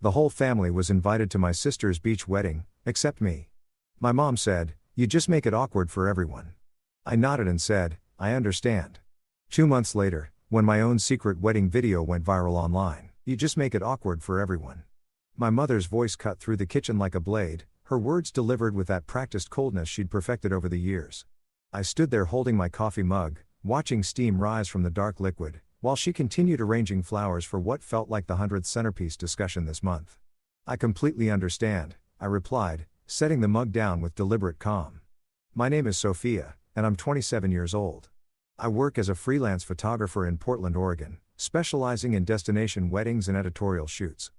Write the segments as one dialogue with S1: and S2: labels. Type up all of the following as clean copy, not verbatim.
S1: The whole family was invited to my sister's beach wedding, except me. My mom said, "You just make it awkward for everyone." I nodded and said, "I understand." 2 months later, when my own secret wedding video went viral online, "You just make it awkward for everyone." My mother's voice cut through the kitchen like a blade, her words delivered with that practiced coldness she'd perfected over the years. I stood there holding my coffee mug, watching steam rise from the dark liquid, while she continued arranging flowers for what felt like the 100th centerpiece discussion this month. "I completely understand," I replied, setting the mug down with deliberate calm. "My name is Sophia, and I'm 27 years old. I work as a freelance photographer in Portland, Oregon, specializing in destination weddings and editorial shoots.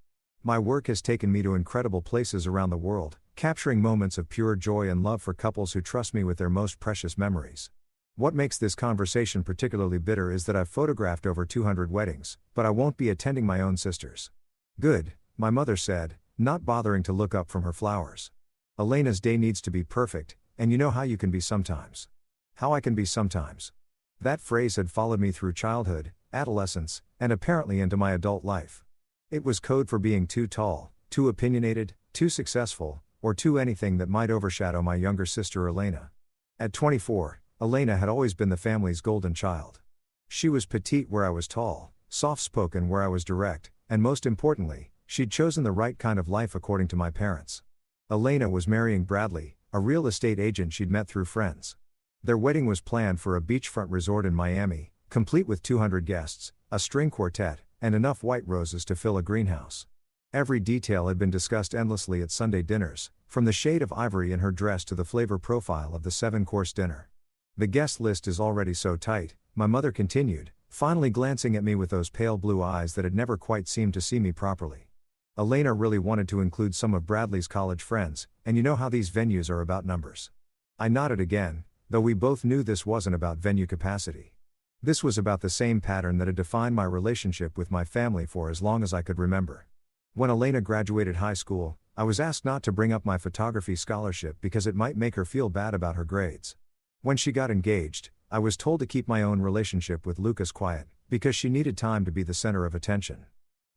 S1: My work has taken me to incredible places around the world, capturing moments of pure joy and love for couples who trust me with their most precious memories. What makes this conversation particularly bitter is that I've photographed over 200 weddings, but I won't be attending my own sister's." "Good," my mother said, not bothering to look up from her flowers. "Elena's day needs to be perfect, and you know how you can be sometimes." How I can be sometimes. That phrase had followed me through childhood, adolescence, and apparently into my adult life. It was code for being too tall, too opinionated, too successful, or too anything that might overshadow my younger sister Elena. At 24, Elena had always been the family's golden child. She was petite where I was tall, soft-spoken where I was direct, and most importantly, she'd chosen the right kind of life according to my parents. Elena was marrying Bradley, a real estate agent she'd met through friends. Their wedding was planned for a beachfront resort in Miami, complete with 200 guests, a string quartet, and enough white roses to fill a greenhouse. Every detail had been discussed endlessly at Sunday dinners, from the shade of ivory in her dress to the flavor profile of the 7-course dinner. "The guest list is already so tight," my mother continued, finally glancing at me with those pale blue eyes that had never quite seemed to see me properly. "Elena really wanted to include some of Bradley's college friends, and you know how these venues are about numbers." I nodded again, though we both knew this wasn't about venue capacity. This was about the same pattern that had defined my relationship with my family for as long as I could remember. When Elena graduated high school, I was asked not to bring up my photography scholarship because it might make her feel bad about her grades. When she got engaged, I was told to keep my own relationship with Lucas quiet, because she needed time to be the center of attention.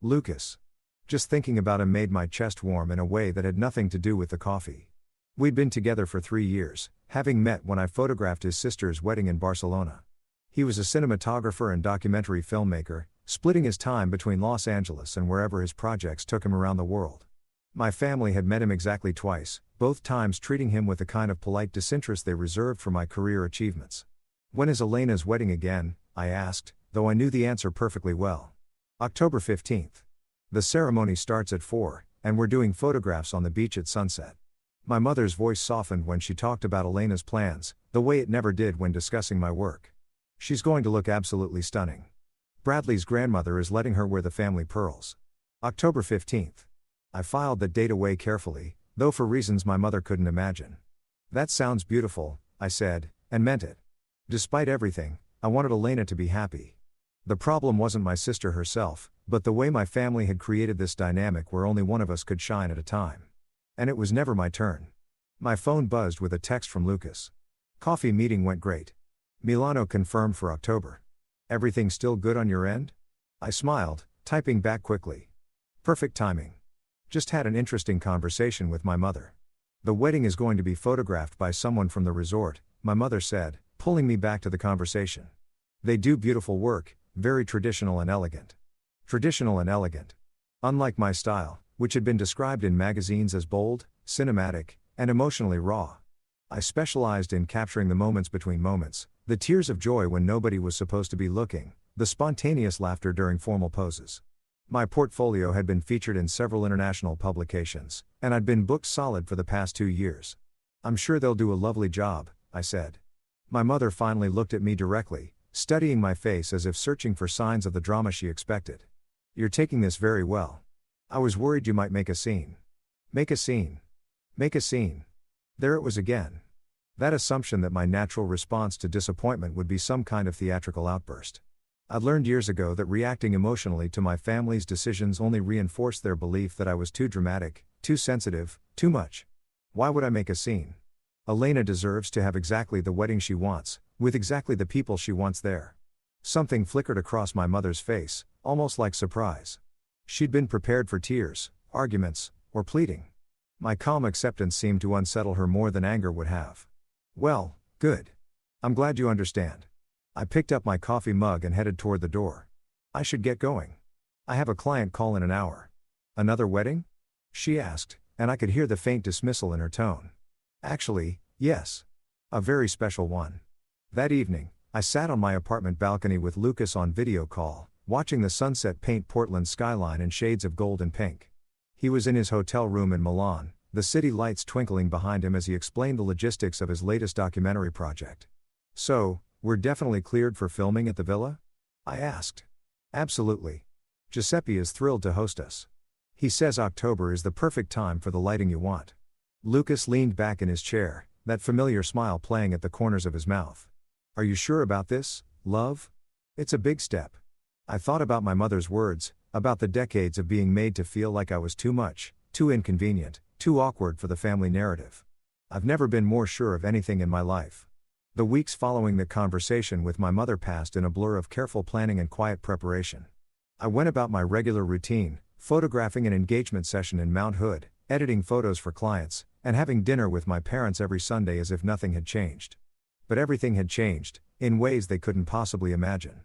S1: Lucas. Just thinking about him made my chest warm in a way that had nothing to do with the coffee. We'd been together for 3 years, having met when I photographed his sister's wedding in Barcelona. He was a cinematographer and documentary filmmaker, splitting his time between Los Angeles and wherever his projects took him around the world. My family had met him exactly twice, both times treating him with the kind of polite disinterest they reserved for my career achievements. "When is Elena's wedding again?" I asked, though I knew the answer perfectly well. "October 15th. The ceremony starts at 4, and we're doing photographs on the beach at sunset." My mother's voice softened when she talked about Elena's plans, the way it never did when discussing my work. "She's going to look absolutely stunning. Bradley's grandmother is letting her wear the family pearls." October 15th. I filed that date away carefully, though for reasons my mother couldn't imagine. "That sounds beautiful," I said, and meant it. Despite everything, I wanted Elena to be happy. The problem wasn't my sister herself, but the way my family had created this dynamic where only one of us could shine at a time. And it was never my turn. My phone buzzed with a text from Lucas. "Coffee meeting went great. Milano confirmed for October. Everything still good on your end?" I smiled, typing back quickly. "Perfect timing. Just had an interesting conversation with my mother. The wedding is going to be photographed by someone from the resort," my mother said, pulling me back to the conversation. "They do beautiful work, very traditional and elegant." Traditional and elegant. Unlike my style, which had been described in magazines as bold, cinematic, and emotionally raw. I specialized in capturing the moments between moments, the tears of joy when nobody was supposed to be looking, the spontaneous laughter during formal poses. My portfolio had been featured in several international publications, and I'd been booked solid for the past 2 years. "I'm sure they'll do a lovely job," I said. My mother finally looked at me directly, studying my face as if searching for signs of the drama she expected. "You're taking this very well. I was worried you might make a scene." Make a scene. Make a scene. There it was again. That assumption that my natural response to disappointment would be some kind of theatrical outburst. I'd learned years ago that reacting emotionally to my family's decisions only reinforced their belief that I was too dramatic, too sensitive, too much. Why would I make a scene? Elena deserves to have exactly the wedding she wants, with exactly the people she wants there. Something flickered across my mother's face, almost like surprise. She'd been prepared for tears, arguments, or pleading. My calm acceptance seemed to unsettle her more than anger would have. Well, good. I'm glad you understand. I picked up my coffee mug and headed toward the door. I should get going. I have a client call in an hour. Another wedding? She asked, and I could hear the faint dismissal in her tone. Actually, yes. A very special one. That evening, I sat on my apartment balcony with Lucas on video call, watching the sunset paint Portland's skyline in shades of gold and pink. He was in his hotel room in Milan, the city lights twinkling behind him as he explained the logistics of his latest documentary project. So, we're definitely cleared for filming at the villa? I asked. Absolutely. Giuseppe is thrilled to host us. He says October is the perfect time for the lighting you want. Lucas leaned back in his chair, that familiar smile playing at the corners of his mouth. Are you sure about this, love? It's a big step. I thought about my mother's words, about the decades of being made to feel like I was too much, too inconvenient, too awkward for the family narrative. I've never been more sure of anything in my life. The weeks following the conversation with my mother passed in a blur of careful planning and quiet preparation. I went about my regular routine, photographing an engagement session in Mount Hood, editing photos for clients, and having dinner with my parents every Sunday as if nothing had changed. But everything had changed, in ways they couldn't possibly imagine.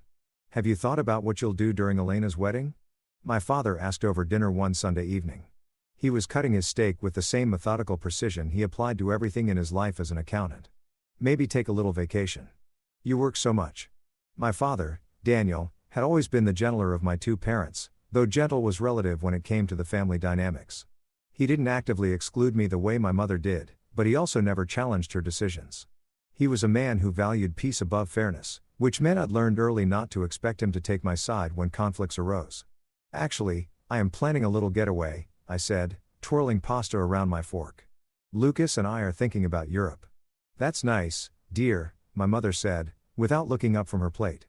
S1: Have you thought about what you'll do during Elena's wedding? My father asked over dinner one Sunday evening. He was cutting his steak with the same methodical precision he applied to everything in his life as an accountant. Maybe take a little vacation. You work so much. My father, Daniel, had always been the gentler of my two parents, though gentle was relative when it came to the family dynamics. He didn't actively exclude me the way my mother did, but he also never challenged her decisions. He was a man who valued peace above fairness, which meant I'd learned early not to expect him to take my side when conflicts arose. Actually, I am planning a little getaway, I said, twirling pasta around my fork. Lucas and I are thinking about Europe. That's nice, dear, my mother said, without looking up from her plate.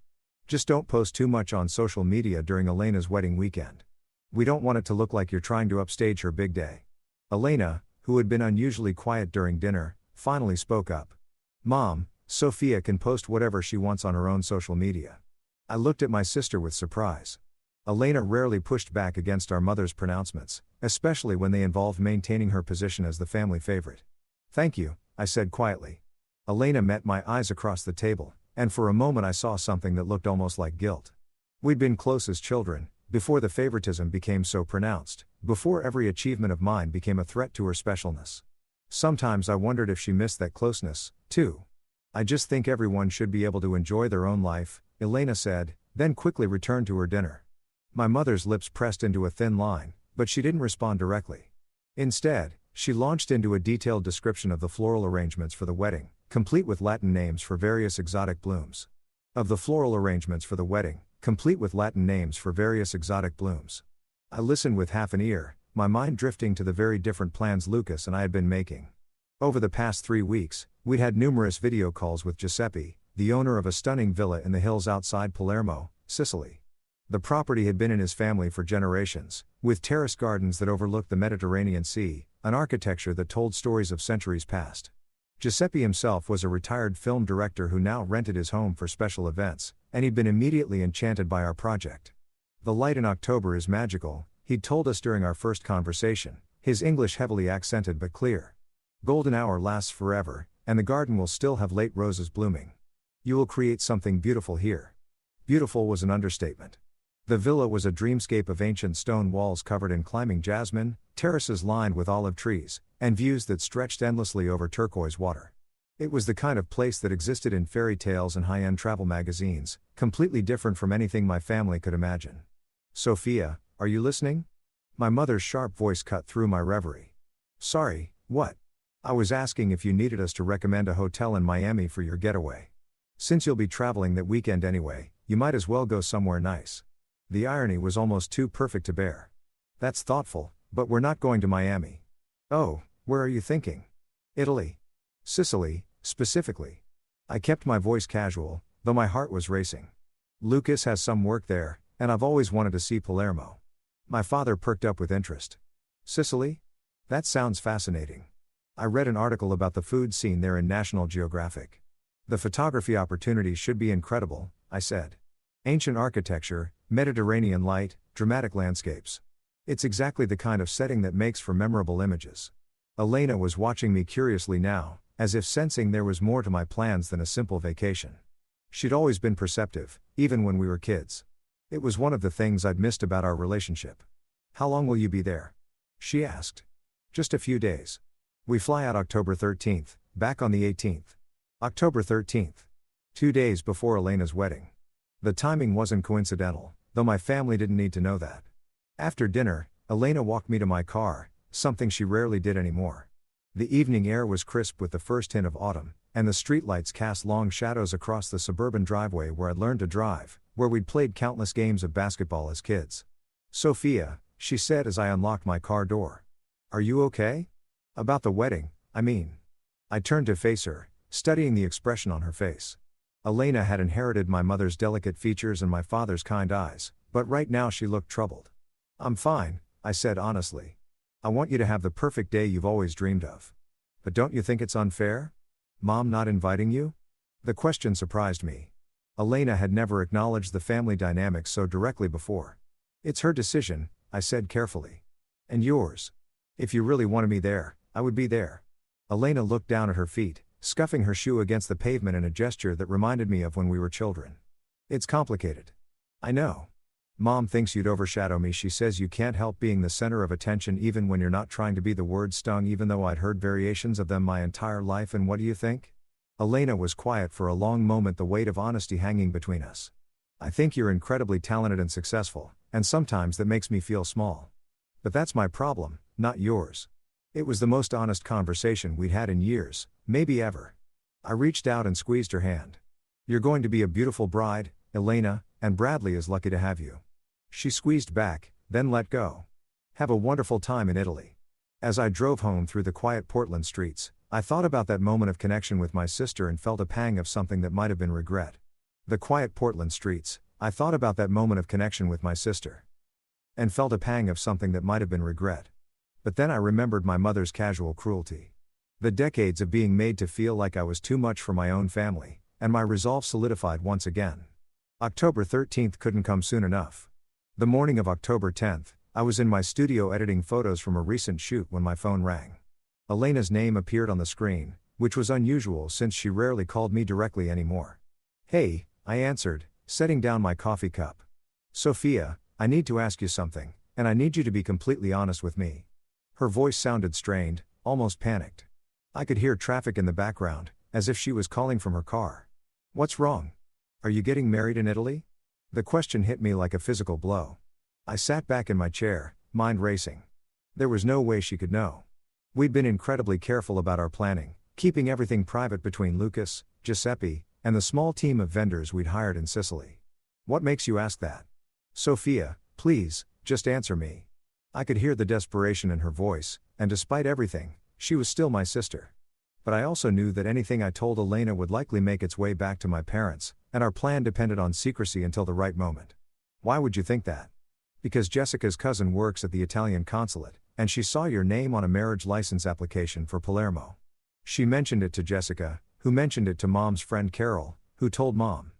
S1: Just don't post too much on social media during Elena's wedding weekend. We don't want it to look like you're trying to upstage her big day. Elena, who had been unusually quiet during dinner, finally spoke up. Mom, Sophia can post whatever she wants on her own social media. I looked at my sister with surprise. Elena rarely pushed back against our mother's pronouncements, especially when they involved maintaining her position as the family favorite. Thank you, I said quietly. Elena met my eyes across the table, and for a moment I saw something that looked almost like guilt. We'd been close as children, before the favoritism became so pronounced, before every achievement of mine became a threat to her specialness. Sometimes I wondered if she missed that closeness, too. I just think everyone should be able to enjoy their own life, Elena said, then quickly returned to her dinner. My mother's lips pressed into a thin line, but she didn't respond directly. Instead, she launched into a detailed description of the floral arrangements for the wedding, complete with Latin names for various exotic blooms. Of the floral arrangements for the wedding, complete with Latin names for various exotic blooms. I listened with half an ear, my mind drifting to the very different plans Lucas and I had been making. Over the past 3 weeks, we'd had numerous video calls with Giuseppe, the owner of a stunning villa in the hills outside Palermo, Sicily. The property had been in his family for generations, with terrace gardens that overlooked the Mediterranean Sea, an architecture that told stories of centuries past. Giuseppe himself was a retired film director who now rented his home for special events, and he'd been immediately enchanted by our project. The light in October is magical, he'd told us during our first conversation, his English heavily accented but clear. Golden hour lasts forever, and the garden will still have late roses blooming. You will create something beautiful here. Beautiful was an understatement. The villa was a dreamscape of ancient stone walls covered in climbing jasmine, terraces lined with olive trees, and views that stretched endlessly over turquoise water. It was the kind of place that existed in fairy tales and high-end travel magazines, completely different from anything my family could imagine. Sophia, are you listening? My mother's sharp voice cut through my reverie. Sorry, what? I was asking if you needed us to recommend a hotel in Miami for your getaway. Since you'll be traveling that weekend anyway, you might as well go somewhere nice. The irony was almost too perfect to bear. That's thoughtful, but we're not going to Miami. Oh, where are you thinking? Italy. Sicily, specifically. I kept my voice casual, though my heart was racing. Lucas has some work there, and I've always wanted to see Palermo. My father perked up with interest. Sicily? That sounds fascinating. I read an article about the food scene there in National Geographic. The photography opportunities should be incredible, I said. Ancient architecture, Mediterranean light, dramatic landscapes. It's exactly the kind of setting that makes for memorable images. Elena was watching me curiously now, as if sensing there was more to my plans than a simple vacation. She'd always been perceptive, even when we were kids. It was one of the things I'd missed about our relationship. "How long will you be there?" she asked. "Just a few days. We fly out October 13th, back on the 18th. October 13th. 2 days before Elena's wedding. The timing wasn't coincidental, though my family didn't need to know that. After dinner, Elena walked me to my car, something she rarely did anymore. The evening air was crisp with the first hint of autumn, and the streetlights cast long shadows across the suburban driveway where I'd learned to drive, where we'd played countless games of basketball as kids. "Sophia," she said as I unlocked my car door. "Are you okay? About the wedding, I mean." I turned to face her, studying the expression on her face. Elena had inherited my mother's delicate features and my father's kind eyes, but right now she looked troubled. "I'm fine," I said honestly. "I want you to have the perfect day you've always dreamed of. But don't you think it's unfair? Mom not inviting you?" The question surprised me. Elena had never acknowledged the family dynamics so directly before. "It's her decision," I said carefully. "And yours. If you really wanted me there, I would be there." Elena looked down at her feet, scuffing her shoe against the pavement in a gesture that reminded me of when we were children. "It's complicated. I know. Mom thinks you'd overshadow me. She says you can't help being the center of attention even when you're not trying to be." The word stung even though I'd heard variations of them my entire life. "And what do you think?" Elena was quiet for a long moment, the weight of honesty hanging between us. "I think you're incredibly talented and successful, and sometimes that makes me feel small. But that's my problem, not yours." It was the most honest conversation we'd had in years, maybe ever. I reached out and squeezed her hand. "You're going to be a beautiful bride, Elena, and Bradley is lucky to have you." She squeezed back, then let go. "Have a wonderful time in Italy." As I drove home through the quiet Portland streets, I thought about that moment of connection with my sister and felt a pang of something that might have been regret. The quiet Portland streets, I thought about that moment of connection with my sister. And felt a pang of something that might have been regret. But then I remembered my mother's casual cruelty. The decades of being made to feel like I was too much for my own family, and my resolve solidified once again. October 13th couldn't come soon enough. The morning of October 10th, I was in my studio editing photos from a recent shoot when my phone rang. Elena's name appeared on the screen, which was unusual since she rarely called me directly anymore. "Hey," I answered, setting down my coffee cup. "Sophia, I need to ask you something, and I need you to be completely honest with me." Her voice sounded strained, almost panicked. I could hear traffic in the background, as if she was calling from her car. "What's wrong? Are you getting married in Italy?" The question hit me like a physical blow. I sat back in my chair, mind racing. There was no way she could know. We'd been incredibly careful about our planning, keeping everything private between Lucas, Giuseppe, and the small team of vendors we'd hired in Sicily. "What makes you ask that? Sophia, please, just answer me." I could hear the desperation in her voice, and despite everything, she was still my sister. But I also knew that anything I told Elena would likely make its way back to my parents, and our plan depended on secrecy until the right moment. "Why would you think that?" "Because Jessica's cousin works at the Italian consulate, and she saw your name on a marriage license application for Palermo. She mentioned it to Jessica, who mentioned it to Mom's friend Carol, who told Mom.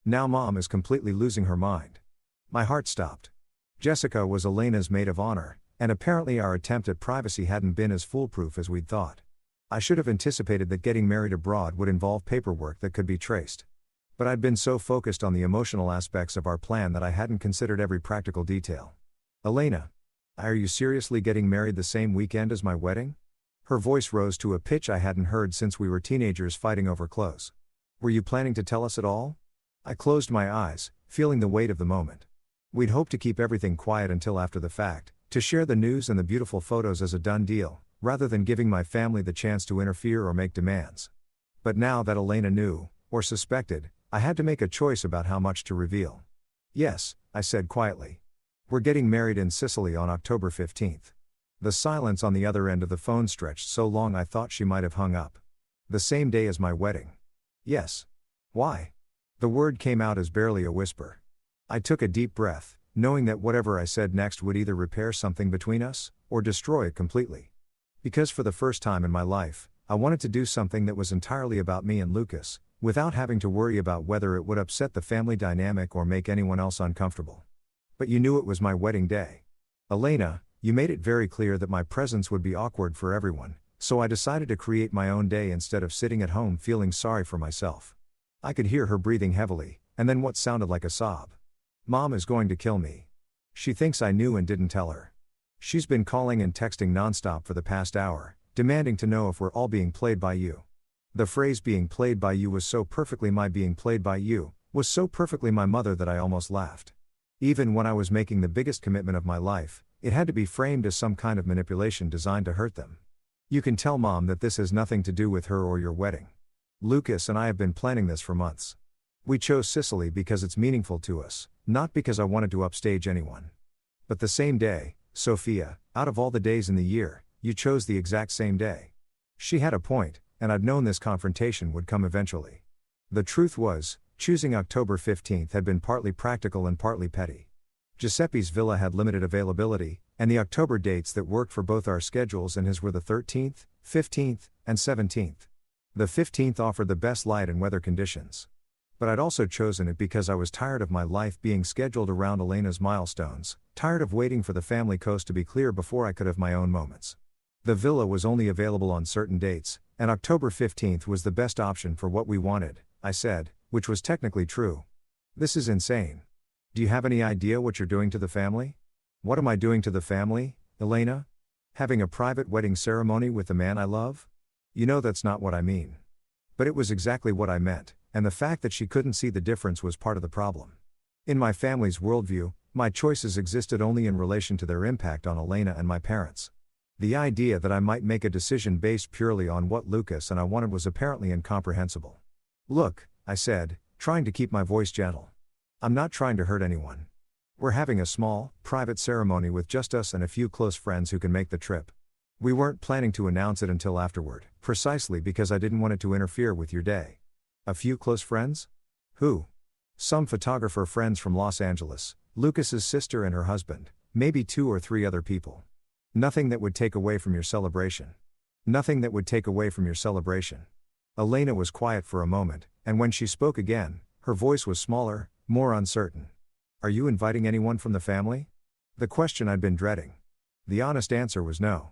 S1: Now Mom is completely losing her mind." My heart stopped. Jessica was Elena's maid of honor, and apparently our attempt at privacy hadn't been as foolproof as we'd thought. I should have anticipated that getting married abroad would involve paperwork that could be traced. But I'd been so focused on the emotional aspects of our plan that I hadn't considered every practical detail. "Elena, are you seriously getting married the same weekend as my wedding?" Her voice rose to a pitch I hadn't heard since we were teenagers fighting over clothes. "Were you planning to tell us at all?" I closed my eyes, feeling the weight of the moment. We'd hoped to keep everything quiet until after the fact, to share the news and the beautiful photos as a done deal, rather than giving my family the chance to interfere or make demands. But now that Elena knew, or suspected, I had to make a choice about how much to reveal. "Yes," I said quietly. "We're getting married in Sicily on October 15th. The silence on the other end of the phone stretched so long I thought she might have hung up. "The same day as my wedding." "Yes." "Why?" The word came out as barely a whisper. I took a deep breath, knowing that whatever I said next would either repair something between us, or destroy it completely. Because for the first time in my life, I wanted to do something that was entirely about me and Lucas, without having to worry about whether it would upset the family dynamic or make anyone else uncomfortable. "But you knew it was my wedding day." Elena, you made it very clear that my presence would be awkward for everyone, so I decided to create my own day instead of sitting at home feeling sorry for myself. I could hear her breathing heavily, and then what sounded like a sob. Mom is going to kill me. She thinks I knew and didn't tell her. She's been calling and texting nonstop for the past hour, demanding to know if we're all being played by you. The phrase being played by you was so perfectly my being played by you, was so perfectly my mother that I almost laughed. Even when I was making the biggest commitment of my life, it had to be framed as some kind of manipulation designed to hurt them. You can tell Mom that this has nothing to do with her or your wedding. Lucas and I have been planning this for months. We chose Sicily because it's meaningful to us, not because I wanted to upstage anyone. But the same day, Sophia, out of all the days in the year, you chose the exact same day. She had a point, and I'd known this confrontation would come eventually. The truth was, choosing October 15th had been partly practical and partly petty. Giuseppe's villa had limited availability, and the October dates that worked for both our schedules and his were the 13th, 15th, and 17th. The 15th offered the best light and weather conditions. But I'd also chosen it because I was tired of my life being scheduled around Elena's milestones, tired of waiting for the family coast to be clear before I could have my own moments. The villa was only available on certain dates, and October 15th was the best option for what we wanted, I said, which was technically true. This is insane. Do you have any idea what you're doing to the family? What am I doing to the family, Elena? Having a private wedding ceremony with the man I love? You know that's not what I mean. But it was exactly what I meant, and the fact that she couldn't see the difference was part of the problem. In my family's worldview, my choices existed only in relation to their impact on Elena and my parents. The idea that I might make a decision based purely on what Lucas and I wanted was apparently incomprehensible. Look, I said, trying to keep my voice gentle. I'm not trying to hurt anyone. We're having a small, private ceremony with just us and a few close friends who can make the trip. We weren't planning to announce it until afterward, precisely because I didn't want it to interfere with your day. A few close friends? Who? Some photographer friends from Los Angeles, Lucas's sister and her husband, maybe 2 or 3 other people. Nothing that would take away from your celebration. Nothing that would take away from your celebration. Elena was quiet for a moment, and when she spoke again, her voice was smaller, more uncertain. Are you inviting anyone from the family? The question I'd been dreading. The honest answer was no.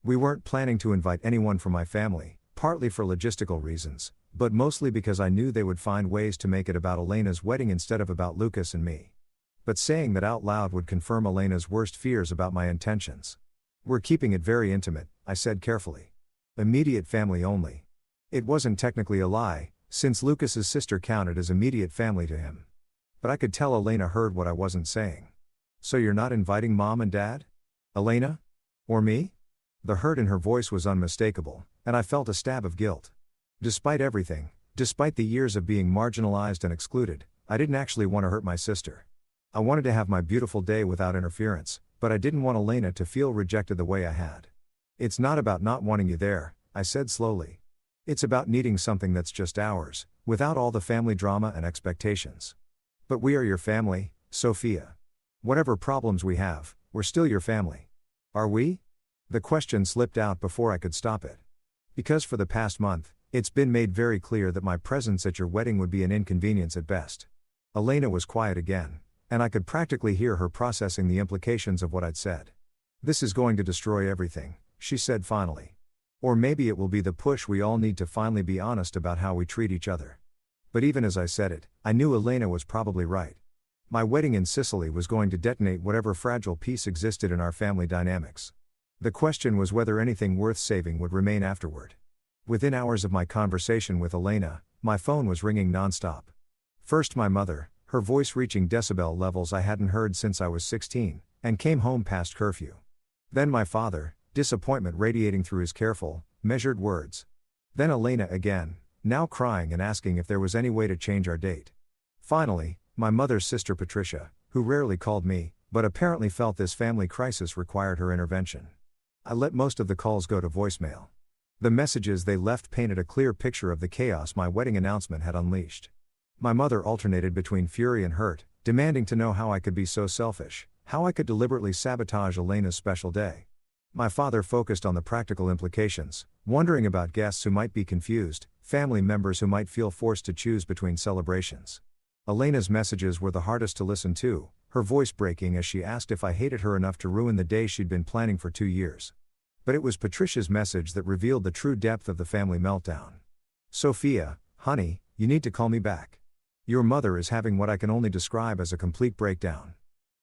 S1: We weren't planning to invite anyone from my family, partly for logistical reasons, but mostly because I knew they would find ways to make it about Elena's wedding instead of about Lucas and me. But saying that out loud would confirm Elena's worst fears about my intentions. We're keeping it very intimate, I said carefully. Immediate family only. It wasn't technically a lie, since Lucas's sister counted as immediate family to him. But I could tell Elena heard what I wasn't saying. So you're not inviting Mom and Dad? Elena? Or me? The hurt in her voice was unmistakable, and I felt a stab of guilt. Despite everything, despite the years of being marginalized and excluded, I didn't actually want to hurt my sister. I wanted to have my beautiful day without interference, but I didn't want Elena to feel rejected the way I had. It's not about not wanting you there, I said slowly. It's about needing something that's just ours, without all the family drama and expectations. But we are your family, Sophia. Whatever problems we have, we're still your family. Are we? The question slipped out before I could stop it. Because for the past month, it's been made very clear that my presence at your wedding would be an inconvenience at best. Elena was quiet again, and I could practically hear her processing the implications of what I'd said. This is going to destroy everything, she said finally. Or maybe it will be the push we all need to finally be honest about how we treat each other. But even as I said it, I knew Elena was probably right. My wedding in Sicily was going to detonate whatever fragile piece existed in our family dynamics. The question was whether anything worth saving would remain afterward. Within hours of my conversation with Elena, my phone was ringing nonstop. First my mother, her voice reaching decibel levels I hadn't heard since I was 16, and came home past curfew. Then my father, disappointment radiating through his careful, measured words. Then Elena again, now crying and asking if there was any way to change our date. Finally, my mother's sister Patricia, who rarely called me, but apparently felt this family crisis required her intervention. I let most of the calls go to voicemail. The messages they left painted a clear picture of the chaos my wedding announcement had unleashed. My mother alternated between fury and hurt, demanding to know how I could be so selfish, how I could deliberately sabotage Elena's special day. My father focused on the practical implications, wondering about guests who might be confused, family members who might feel forced to choose between celebrations. Elena's messages were the hardest to listen to, her voice breaking as she asked if I hated her enough to ruin the day she'd been planning for 2 years. But it was Patricia's message that revealed the true depth of the family meltdown. Sophia, honey, you need to call me back. Your mother is having what I can only describe as a complete breakdown.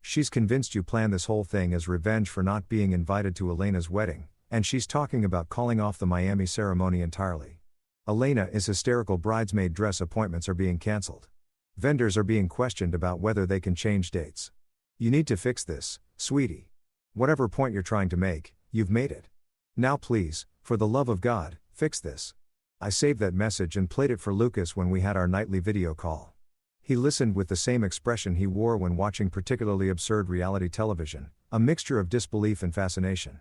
S1: She's convinced you planned this whole thing as revenge for not being invited to Elena's wedding, and she's talking about calling off the Miami ceremony entirely. Elena is hysterical. Bridesmaid dress appointments are being cancelled. Vendors are being questioned about whether they can change dates. You need to fix this, sweetie. Whatever point you're trying to make, you've made it. Now please, for the love of God, fix this. I saved that message and played it for Lucas when we had our nightly video call. He listened with the same expression he wore when watching particularly absurd reality television, a mixture of disbelief and fascination.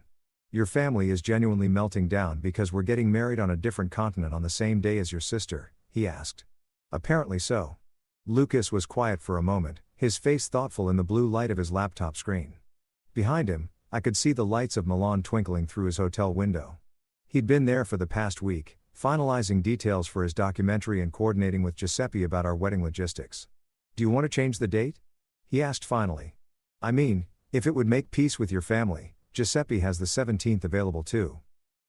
S1: Your family is genuinely melting down because we're getting married on a different continent on the same day as your sister, he asked. Apparently so. Lucas was quiet for a moment, his face thoughtful in the blue light of his laptop screen. Behind him, I could see the lights of Milan twinkling through his hotel window. He'd been there for the past week, finalizing details for his documentary and coordinating with Giuseppe about our wedding logistics. Do you want to change the date? He asked finally. I mean, if it would make peace with your family, Giuseppe has the 17th available too.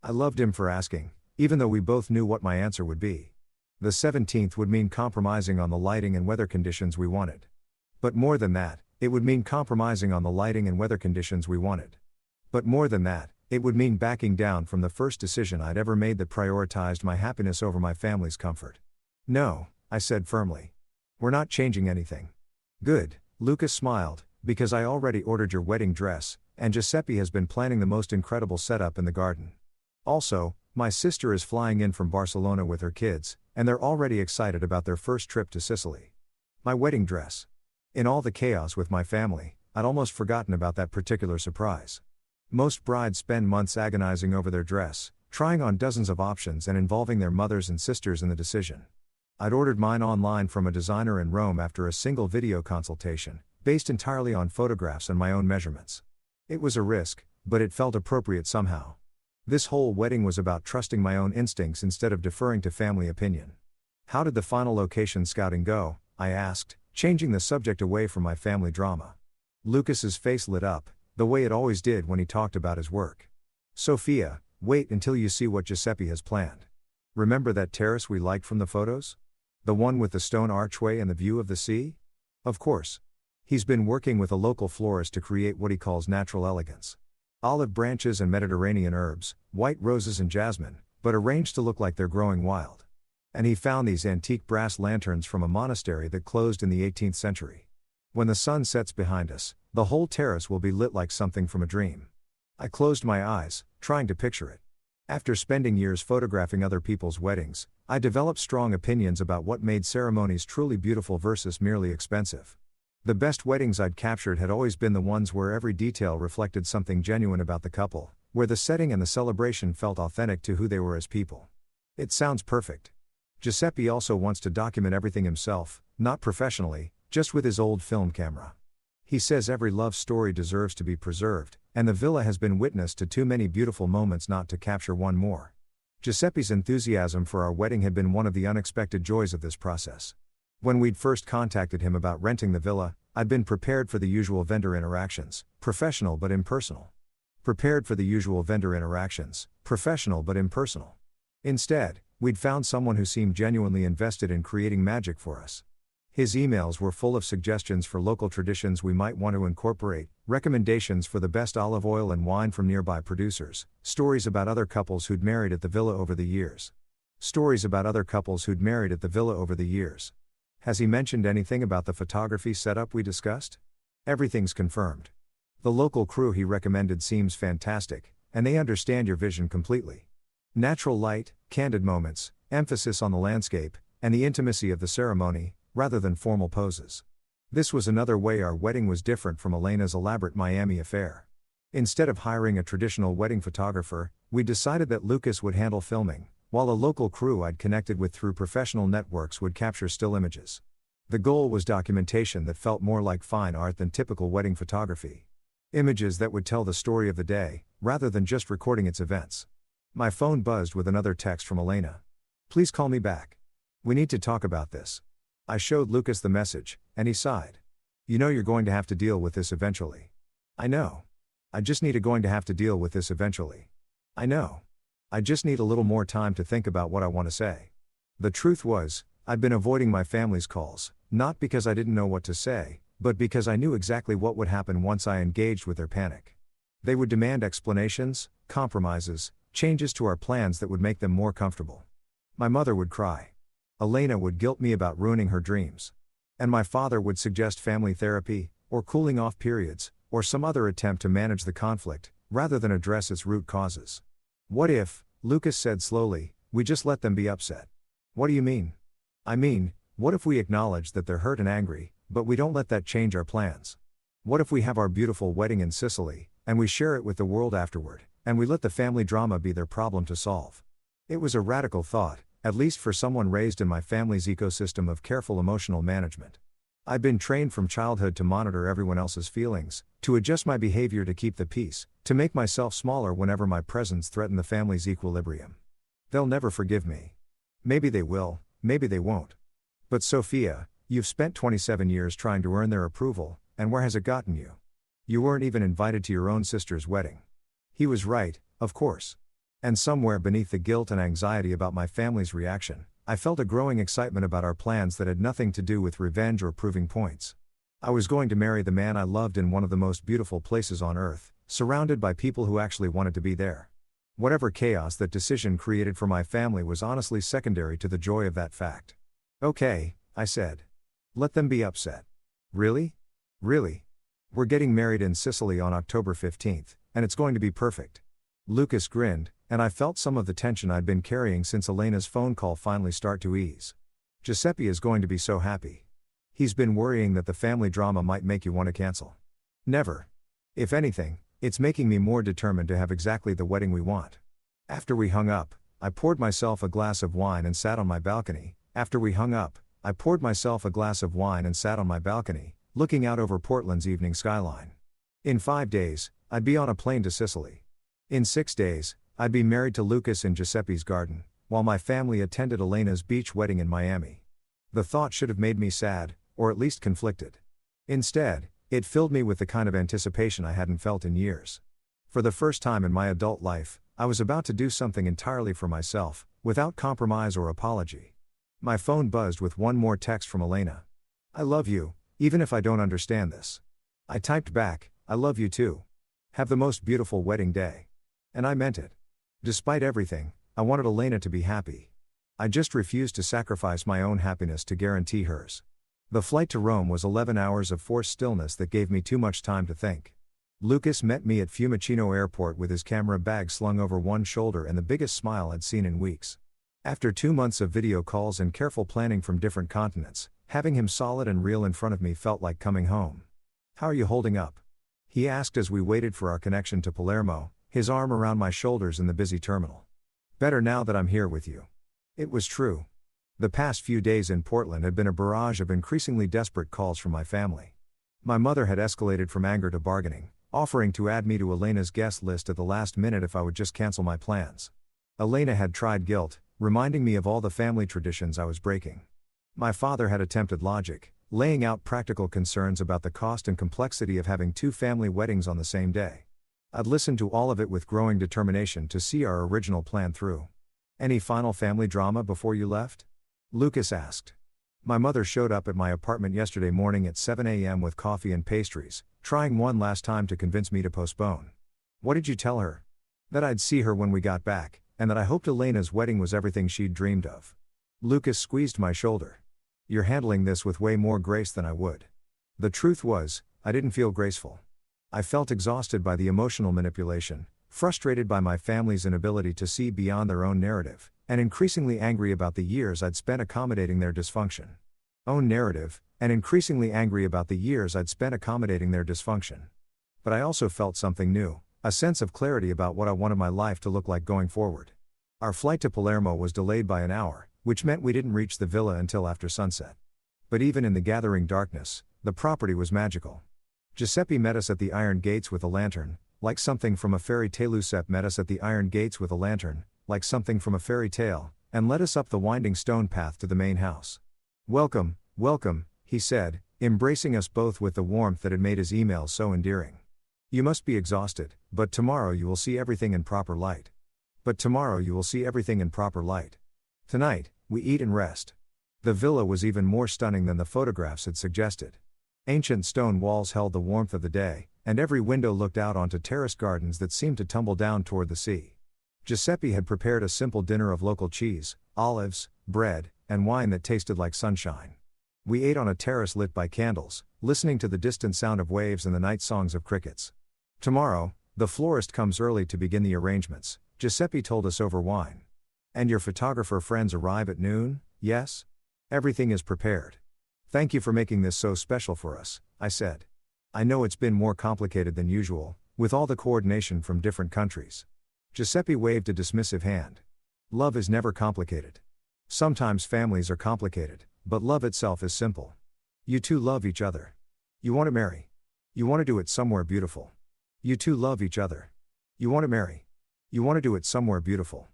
S1: I loved him for asking, even though we both knew what my answer would be. The 17th would mean compromising on the lighting and weather conditions we wanted. But more than that, it would mean compromising on the lighting and weather conditions we wanted. But more than that, it would mean backing down from the first decision I'd ever made that prioritized my happiness over my family's comfort. No, I said firmly. We're not changing anything. Good, Lucas smiled, because I already ordered your wedding dress, and Giuseppe has been planning the most incredible setup in the garden. Also, my sister is flying in from Barcelona with her kids, and they're already excited about their first trip to Sicily. My wedding dress. In all the chaos with my family, I'd almost forgotten about that particular surprise. Most brides spend months agonizing over their dress, trying on dozens of options and involving their mothers and sisters in the decision. I'd ordered mine online from a designer in Rome after a single video consultation, based entirely on photographs and my own measurements. It was a risk, but it felt appropriate somehow. This whole wedding was about trusting my own instincts instead of deferring to family opinion. How did the final location scouting go? I asked, changing the subject away from my family drama. Lucas's face lit up, the way it always did when he talked about his work. Sophia, wait until you see what Giuseppe has planned. Remember that terrace we liked from the photos? The one with the stone archway and the view of the sea? Of course. He's been working with a local florist to create what he calls natural elegance. Olive branches and Mediterranean herbs, white roses and jasmine, but arranged to look like they're growing wild. And he found these antique brass lanterns from a monastery that closed in the 18th century. When the sun sets behind us, the whole terrace will be lit like something from a dream. I closed my eyes, trying to picture it. After spending years photographing other people's weddings, I developed strong opinions about what made ceremonies truly beautiful versus merely expensive. The best weddings I'd captured had always been the ones where every detail reflected something genuine about the couple, where the setting and the celebration felt authentic to who they were as people. It sounds perfect. Giuseppe also wants to document everything himself, not professionally, just with his old film camera. He says every love story deserves to be preserved, and the villa has been witness to too many beautiful moments not to capture one more. Giuseppe's enthusiasm for our wedding had been one of the unexpected joys of this process. When we'd first contacted him about renting the villa, I'd been prepared for the usual vendor interactions, professional but impersonal. Instead, we'd found someone who seemed genuinely invested in creating magic for us. His emails were full of suggestions for local traditions we might want to incorporate, recommendations for the best olive oil and wine from nearby producers, stories about other couples who'd married at the villa over the years. Has he mentioned anything about the photography setup we discussed? Everything's confirmed. The local crew he recommended seems fantastic, and they understand your vision completely. Natural light, candid moments, emphasis on the landscape, and the intimacy of the ceremony, rather than formal poses. This was another way our wedding was different from Elena's elaborate Miami affair. Instead of hiring a traditional wedding photographer, we decided that Lucas would handle filming, while a local crew I'd connected with through professional networks would capture still images. The goal was documentation that felt more like fine art than typical wedding photography. Images that would tell the story of the day, rather than just recording its events. My phone buzzed with another text from Elena. Please call me back. We need to talk about this. I showed Lucas the message, and he sighed. You know you're going to have to deal with this eventually. I know. I just need going to have to deal with this eventually. I know. I just need a little more time to think about what I want to say. The truth was, I'd been avoiding my family's calls, not because I didn't know what to say, but because I knew exactly what would happen once I engaged with their panic. They would demand explanations, compromises, changes to our plans that would make them more comfortable. My mother would cry. Elena would guilt me about ruining her dreams. And my father would suggest family therapy, or cooling off periods, or some other attempt to manage the conflict, rather than address its root causes. What if, Lucas said slowly, we just let them be upset? What do you mean? I mean, what if we acknowledge that they're hurt and angry, but we don't let that change our plans? What if we have our beautiful wedding in Sicily, and we share it with the world afterward, and we let the family drama be their problem to solve? It was a radical thought, at least for someone raised in my family's ecosystem of careful emotional management. I'd been trained from childhood to monitor everyone else's feelings, to adjust my behavior to keep the peace, to make myself smaller whenever my presence threatened the family's equilibrium. They'll never forgive me. Maybe they will, maybe they won't. But Sophia, you've spent 27 years trying to earn their approval, and where has it gotten you? You weren't even invited to your own sister's wedding. He was right, of course. And somewhere beneath the guilt and anxiety about my family's reaction, I felt a growing excitement about our plans that had nothing to do with revenge or proving points. I was going to marry the man I loved in one of the most beautiful places on earth, surrounded by people who actually wanted to be there. Whatever chaos that decision created for my family was honestly secondary to the joy of that fact. Okay, I said. Let them be upset. Really? Really? We're getting married in Sicily on October 15th, and it's going to be perfect. Lucas grinned, and I felt some of the tension I'd been carrying since Elena's phone call finally start to ease. Giuseppe is going to be so happy. He's been worrying that the family drama might make you want to cancel. Never. If anything, it's making me more determined to have exactly the wedding we want. After we hung up, I poured myself a glass of wine and sat on my balcony. Looking out over Portland's evening skyline. In 5 days, I'd be on a plane to Sicily. In 6 days, I'd be married to Lucas in Giuseppe's garden, while my family attended Elena's beach wedding in Miami. The thought should have made me sad, or at least conflicted. Instead, it filled me with the kind of anticipation I hadn't felt in years. For the first time in my adult life, I was about to do something entirely for myself, without compromise or apology. My phone buzzed with one more text from Elena. I love you, even if I don't understand this. I typed back, I love you too. Have the most beautiful wedding day. And I meant it. Despite everything, I wanted Elena to be happy. I just refused to sacrifice my own happiness to guarantee hers. The flight to Rome was 11 hours of forced stillness that gave me too much time to think. Lucas met me at Fiumicino Airport with his camera bag slung over one shoulder and the biggest smile I'd seen in weeks. After 2 months of video calls and careful planning from different continents, having him solid and real in front of me felt like coming home. How are you holding up? He asked as we waited for our connection to Palermo, his arm around my shoulders in the busy terminal. Better now that I'm here with you. It was true. The past few days in Portland had been a barrage of increasingly desperate calls from my family. My mother had escalated from anger to bargaining, offering to add me to Elena's guest list at the last minute if I would just cancel my plans. Elena had tried guilt, reminding me of all the family traditions I was breaking. My father had attempted logic, laying out practical concerns about the cost and complexity of having 2 family weddings on the same day. I'd listened to all of it with growing determination to see our original plan through. Any final family drama before you left? Lucas asked. My mother showed up at my apartment yesterday morning at 7 a.m. with coffee and pastries, trying one last time to convince me to postpone. What did you tell her? That I'd see her when we got back, and that I hoped Elena's wedding was everything she'd dreamed of. Lucas squeezed my shoulder. You're handling this with way more grace than I would. The truth was, I didn't feel graceful. I felt exhausted by the emotional manipulation, frustrated by my family's inability to see beyond their own narrative, and increasingly angry about the years I'd spent accommodating their dysfunction. But I also felt something new, a sense of clarity about what I wanted my life to look like going forward. Our flight to Palermo was delayed by an hour, which meant we didn't reach the villa until after sunset. But even in the gathering darkness, the property was magical. Giuseppe met us at the iron gates with a lantern, like something from a fairy tale. And led us up the winding stone path to the main house. Welcome, welcome, he said, embracing us both with the warmth that had made his email so endearing. You must be exhausted, but tomorrow you will see everything in proper light. But tomorrow you will see everything in proper light. Tonight, we eat and rest. The villa was even more stunning than the photographs had suggested. Ancient stone walls held the warmth of the day, and every window looked out onto terraced gardens that seemed to tumble down toward the sea. Giuseppe had prepared a simple dinner of local cheese, olives, bread, and wine that tasted like sunshine. We ate on a terrace lit by candles, listening to the distant sound of waves and the night songs of crickets. Tomorrow, the florist comes early to begin the arrangements, Giuseppe told us over wine. And your photographer friends arrive at noon, yes? Everything is prepared. Thank you for making this so special for us, I said. I know it's been more complicated than usual, with all the coordination from different countries. Giuseppe waved a dismissive hand. Love is never complicated. Sometimes families are complicated, but love itself is simple. You two love each other. You want to marry. You want to do it somewhere beautiful. You two love each other. You want to marry. You want to do it somewhere beautiful.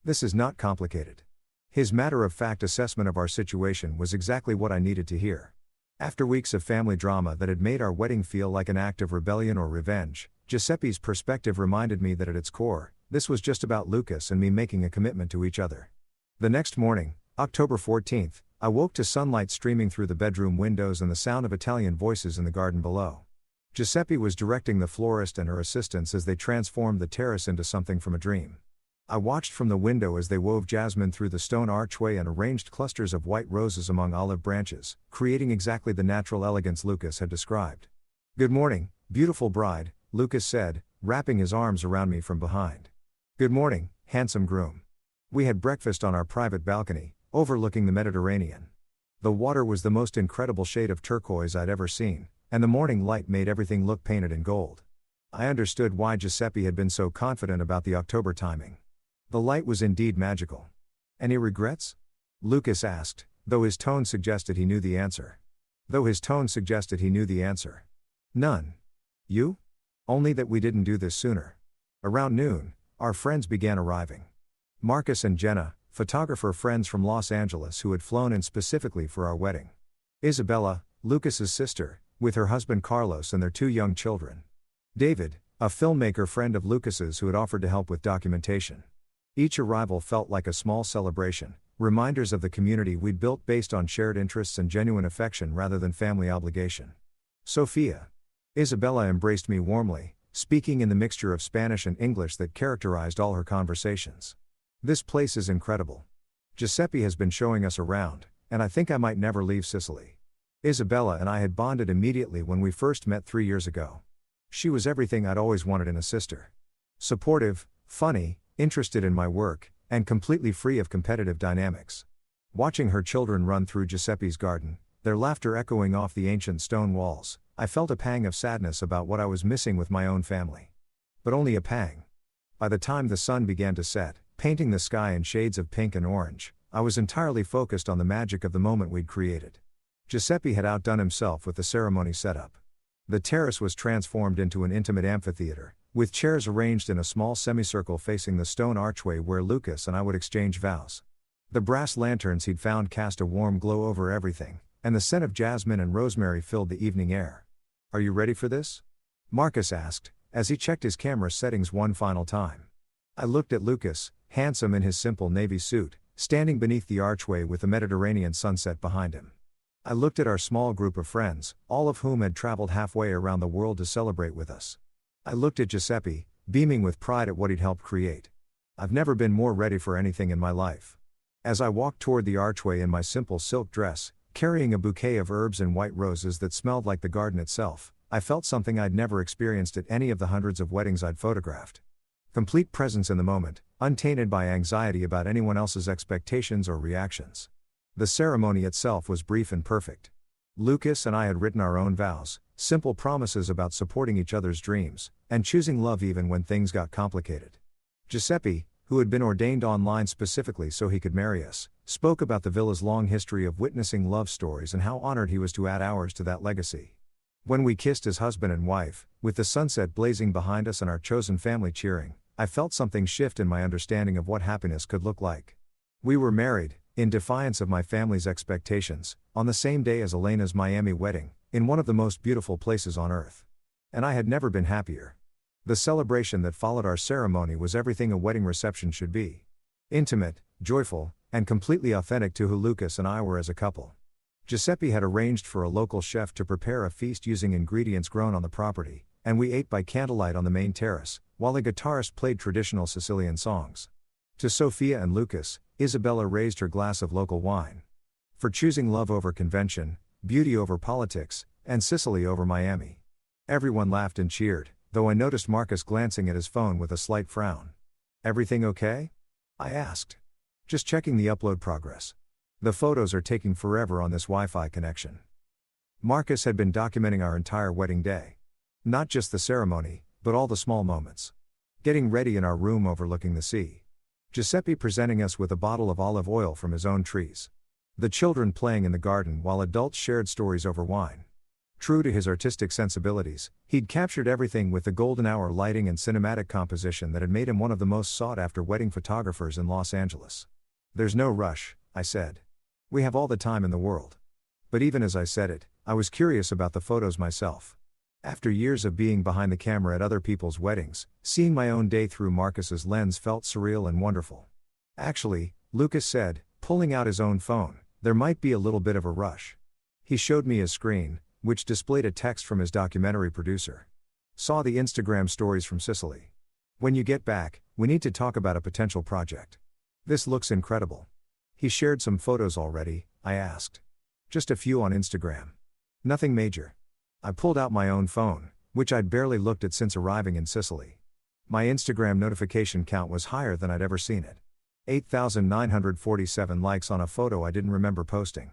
S1: This is not complicated. His matter-of-fact assessment of our situation was exactly what I needed to hear. After weeks of family drama that had made our wedding feel like an act of rebellion or revenge, Giuseppe's perspective reminded me that at its core, this was just about Lucas and me making a commitment to each other. The next morning, October 14th, I woke to sunlight streaming through the bedroom windows and the sound of Italian voices in the garden below. Giuseppe was directing the florist and her assistants as they transformed the terrace into something from a dream. I watched from the window as they wove jasmine through the stone archway and arranged clusters of white roses among olive branches, creating exactly the natural elegance Lucas had described. Good morning, beautiful bride, Lucas said, wrapping his arms around me from behind. Good morning, handsome groom. We had breakfast on our private balcony, overlooking the Mediterranean. The water was the most incredible shade of turquoise I'd ever seen, and the morning light made everything look painted in gold. I understood why Giuseppe had been so confident about the October timing. The light was indeed magical. Any regrets? Lucas asked, though his tone suggested he knew the answer. None. You? Only that we didn't do this sooner. Around noon, our friends began arriving. Marcus and Jenna, photographer friends from Los Angeles who had flown in specifically for our wedding. Isabella, Lucas's sister, with her husband Carlos and their 2 young children. David, a filmmaker friend of Lucas's who had offered to help with documentation. Each arrival felt like a small celebration, reminders of the community we'd built based on shared interests and genuine affection rather than family obligation. Sophia. Isabella embraced me warmly, speaking in the mixture of Spanish and English that characterized all her conversations. This place is incredible. Giuseppe has been showing us around, and I think I might never leave Sicily. Isabella and I had bonded immediately when we first met 3 years ago. She was everything I'd always wanted in a sister. Supportive, funny, interested in my work, and completely free of competitive dynamics. Watching her children run through Giuseppe's garden, their laughter echoing off the ancient stone walls, I felt a pang of sadness about what I was missing with my own family. But only a pang. By the time the sun began to set, painting the sky in shades of pink and orange, I was entirely focused on the magic of the moment we'd created. Giuseppe had outdone himself with the ceremony setup. The terrace was transformed into an intimate amphitheater, with chairs arranged in a small semicircle facing the stone archway where Lucas and I would exchange vows. The brass lanterns he'd found cast a warm glow over everything, and the scent of jasmine and rosemary filled the evening air. Are you ready for this? Marcus asked, as he checked his camera settings one final time. I looked at Lucas, handsome in his simple navy suit, standing beneath the archway with the Mediterranean sunset behind him. I looked at our small group of friends, all of whom had traveled halfway around the world to celebrate with us. I looked at Giuseppe, beaming with pride at what he'd helped create. I've never been more ready for anything in my life. As I walked toward the archway in my simple silk dress, carrying a bouquet of herbs and white roses that smelled like the garden itself, I felt something I'd never experienced at any of the hundreds of weddings I'd photographed. Complete presence in the moment, untainted by anxiety about anyone else's expectations or reactions. The ceremony itself was brief and perfect. Lucas and I had written our own vows, simple promises about supporting each other's dreams, and choosing love even when things got complicated. Giuseppe, who had been ordained online specifically so he could marry us, spoke about the villa's long history of witnessing love stories and how honored he was to add ours to that legacy. When we kissed as husband and wife, with the sunset blazing behind us and our chosen family cheering, I felt something shift in my understanding of what happiness could look like. We were married, in defiance of my family's expectations, on the same day as Elena's Miami wedding, in one of the most beautiful places on earth. And I had never been happier. The celebration that followed our ceremony was everything a wedding reception should be. Intimate, joyful, and completely authentic to who Lucas and I were as a couple. Giuseppe had arranged for a local chef to prepare a feast using ingredients grown on the property, and we ate by candlelight on the main terrace, while a guitarist played traditional Sicilian songs. To Sophia and Lucas, Isabella raised her glass of local wine. For choosing love over convention, beauty over politics, and Sicily over Miami. Everyone laughed and cheered, though I noticed Marcus glancing at his phone with a slight frown. "Everything okay?" I asked. "Just checking the upload progress. The photos are taking forever on this Wi-Fi connection." Marcus had been documenting our entire wedding day. Not just the ceremony, but all the small moments. Getting ready in our room overlooking the sea. Giuseppe presenting us with a bottle of olive oil from his own trees. The children playing in the garden while adults shared stories over wine. True to his artistic sensibilities, he'd captured everything with the golden hour lighting and cinematic composition that had made him one of the most sought-after wedding photographers in Los Angeles. "There's no rush," I said. "We have all the time in the world." But even as I said it, I was curious about the photos myself. After years of being behind the camera at other people's weddings, seeing my own day through Marcus's lens felt surreal and wonderful. "Actually," Lucas said, pulling out his own phone, "there might be a little bit of a rush." He showed me his screen, which displayed a text from his documentary producer. "Saw the Instagram stories from Sicily. When you get back, we need to talk about a potential project. This looks incredible." "He shared some photos already?" I asked. "Just a few on Instagram. Nothing major." I pulled out my own phone, which I'd barely looked at since arriving in Sicily. My Instagram notification count was higher than I'd ever seen it. 8,947 likes on a photo I didn't remember posting.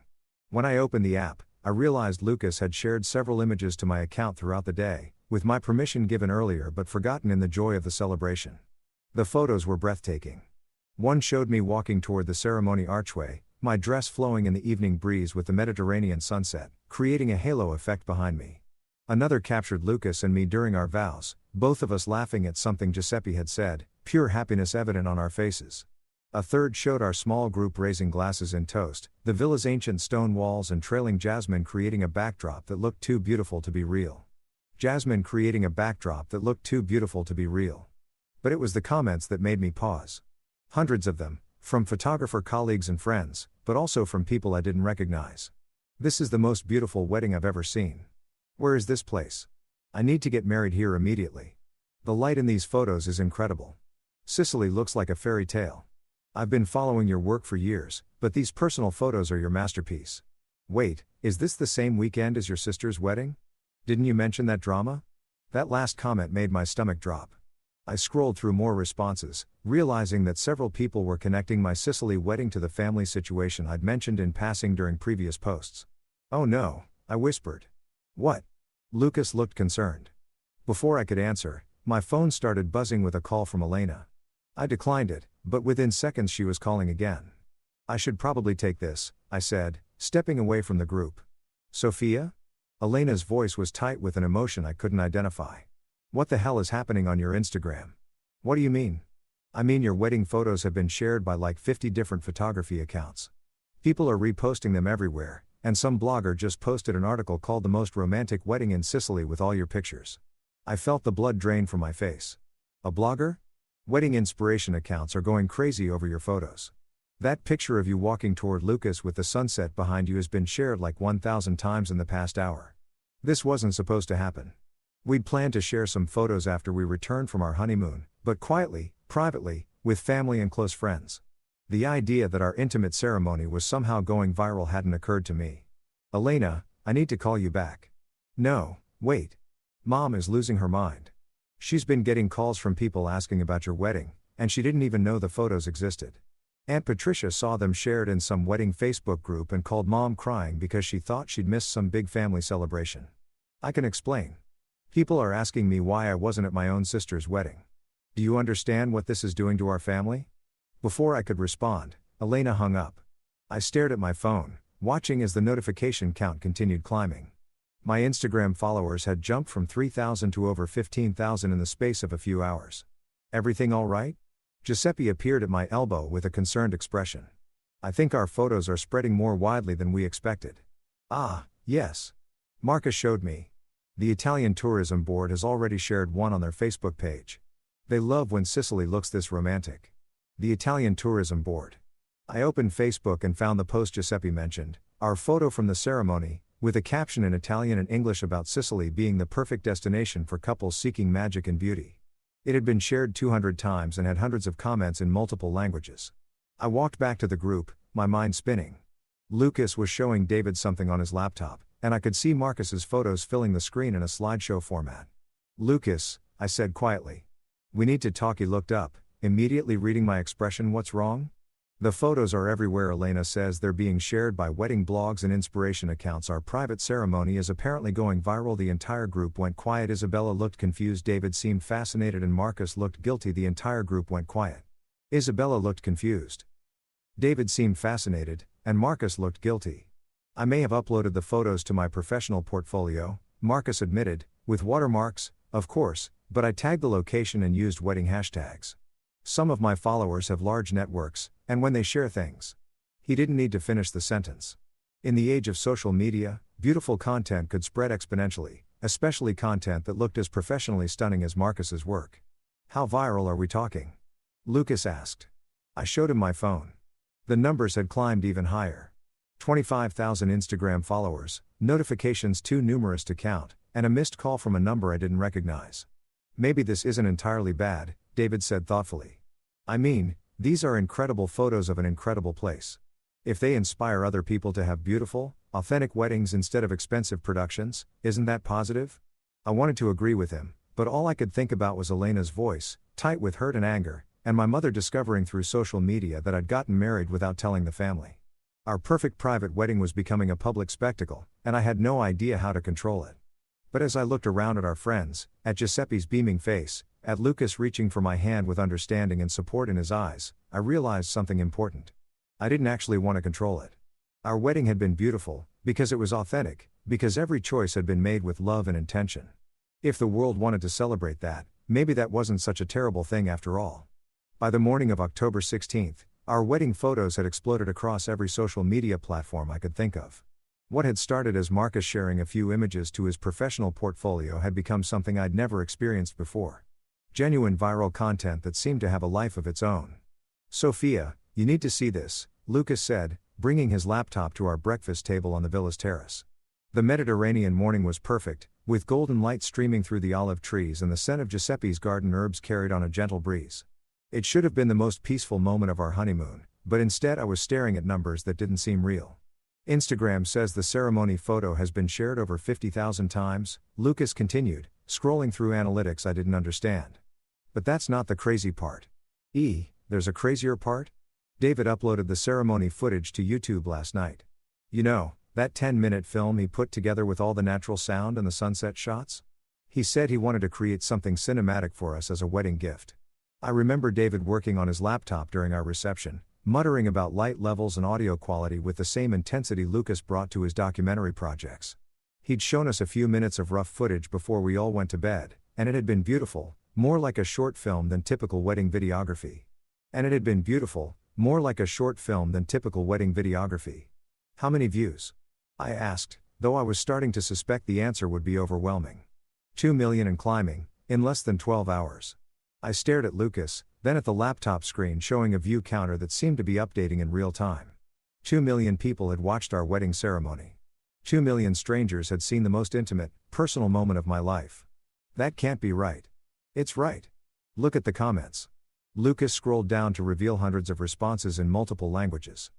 S1: When I opened the app, I realized Lucas had shared several images to my account throughout the day, with my permission given earlier but forgotten in the joy of the celebration. The photos were breathtaking. One showed me walking toward the ceremony archway, my dress flowing in the evening breeze with the Mediterranean sunset, creating a halo effect behind me. Another captured Lucas and me during our vows, both of us laughing at something Giuseppe had said, pure happiness evident on our faces. A third showed our small group raising glasses in toast, the villa's ancient stone walls and trailing jasmine creating a backdrop that looked too beautiful to be real. Jasmine creating a backdrop that looked too beautiful to be real. But it was the comments that made me pause. Hundreds of them, from photographer colleagues and friends, but also from people I didn't recognize. "This is the most beautiful wedding I've ever seen. Where is this place? I need to get married here immediately. The light in these photos is incredible. Sicily looks like a fairy tale. I've been following your work for years, but these personal photos are your masterpiece. Wait, is this the same weekend as your sister's wedding? Didn't you mention that drama?" That last comment made my stomach drop. I scrolled through more responses, realizing that several people were connecting my Sicily wedding to the family situation I'd mentioned in passing during previous posts. "Oh no," I whispered. "What?" Lucas looked concerned. Before I could answer, my phone started buzzing with a call from Elena. I declined it, but within seconds she was calling again. "I should probably take this," I said, stepping away from the group. "Sophia?" Elena's voice was tight with an emotion I couldn't identify. "What the hell is happening on your Instagram?" "What do you mean?" "I mean your wedding photos have been shared by like 50 different photography accounts. People are reposting them everywhere, and some blogger just posted an article called "The Most Romantic Wedding in Sicily" with all your pictures." I felt the blood drain from my face. "A blogger? Wedding inspiration accounts are going crazy over your photos. That picture of you walking toward Lucas with the sunset behind you has been shared like 1,000 times in the past hour. This wasn't supposed to happen. We'd planned to share some photos after we returned from our honeymoon, but quietly, privately, with family and close friends. The idea that our intimate ceremony was somehow going viral hadn't occurred to me. Elena, I need to call you back. No, wait. Mom is losing her mind. She's been getting calls from people asking about your wedding, and she didn't even know the photos existed. Aunt Patricia saw them shared in some wedding Facebook group and called Mom crying because she thought she'd missed some big family celebration. I can explain. People are asking me why I wasn't at my own sister's wedding. Do you understand what this is doing to our family? Before I could respond, Elena hung up. I stared at my phone, watching as the notification count continued climbing. My Instagram followers had jumped from 3,000 to over 15,000 in the space of a few hours. Everything all right? Giuseppe appeared at my elbow with a concerned expression. I think our photos are spreading more widely than we expected. Ah, yes. Marcus showed me. The Italian Tourism Board has already shared one on their Facebook page. They love when Sicily looks this romantic. The Italian Tourism Board. I opened Facebook and found the post Giuseppe mentioned, our photo from the ceremony, with a caption in Italian and English about Sicily being the perfect destination for couples seeking magic and beauty. It had been shared 200 times and had hundreds of comments in multiple languages. I walked back to the group, my mind spinning. Lucas was showing David something on his laptop, and I could see Marcus's photos filling the screen in a slideshow format. Lucas, I said quietly. We need to talk. He looked up, immediately reading my expression. What's wrong? The photos are everywhere. Elena says they're being shared by wedding blogs and inspiration accounts. Our private ceremony is apparently going viral. The entire group went quiet. Isabella looked confused. David seemed fascinated and Marcus looked guilty. The entire group went quiet. Isabella looked confused. David seemed fascinated, and Marcus looked guilty. I may have uploaded the photos to my professional portfolio, Marcus admitted, with watermarks, of course, but I tagged the location and used wedding hashtags. Some of my followers have large networks, and when they share things. He didn't need to finish the sentence. In the age of social media, beautiful content could spread exponentially, especially content that looked as professionally stunning as Marcus's work. How viral are we talking? Lucas asked. I showed him my phone. The numbers had climbed even higher. 25,000 Instagram followers, notifications too numerous to count, and a missed call from a number I didn't recognize. Maybe this isn't entirely bad, David said thoughtfully. I mean, these are incredible photos of an incredible place. If they inspire other people to have beautiful, authentic weddings instead of expensive productions, isn't that positive? I wanted to agree with him, but all I could think about was Elena's voice, tight with hurt and anger, and my mother discovering through social media that I'd gotten married without telling the family. Our perfect private wedding was becoming a public spectacle, and I had no idea how to control it. But as I looked around at our friends, at Giuseppe's beaming face, at Lucas reaching for my hand with understanding and support in his eyes, I realized something important. I didn't actually want to control it. Our wedding had been beautiful, because it was authentic, because every choice had been made with love and intention. If the world wanted to celebrate that, maybe that wasn't such a terrible thing after all. By the morning of October 16th, our wedding photos had exploded across every social media platform I could think of. What had started as Marcus sharing a few images to his professional portfolio had become something I'd never experienced before. Genuine viral content that seemed to have a life of its own. Sophia, you need to see this, Lucas said, bringing his laptop to our breakfast table on the villa's terrace. The Mediterranean morning was perfect, with golden light streaming through the olive trees and the scent of Giuseppe's garden herbs carried on a gentle breeze. It should have been the most peaceful moment of our honeymoon, but instead I was staring at numbers that didn't seem real. Instagram says the ceremony photo has been shared over 50,000 times, Lucas continued, scrolling through analytics I didn't understand. But that's not the crazy part. There's a crazier part? David uploaded the ceremony footage to YouTube last night. You know, that 10-minute film he put together with all the natural sound and the sunset shots? He said he wanted to create something cinematic for us as a wedding gift. I remember David working on his laptop during our reception, muttering about light levels and audio quality with the same intensity Lucas brought to his documentary projects. He'd shown us a few minutes of rough footage before we all went to bed, and it had been beautiful, more like a short film than typical wedding videography. How many views? I asked, though I was starting to suspect the answer would be overwhelming. 2 million and climbing, in less than 12 hours. I stared at Lucas, then at the laptop screen showing a view counter that seemed to be updating in real time. 2 million people had watched our wedding ceremony. 2 million strangers had seen the most intimate, personal moment of my life. That can't be right. It's right. Look at the comments. Lucas scrolled down to reveal hundreds of responses in multiple languages.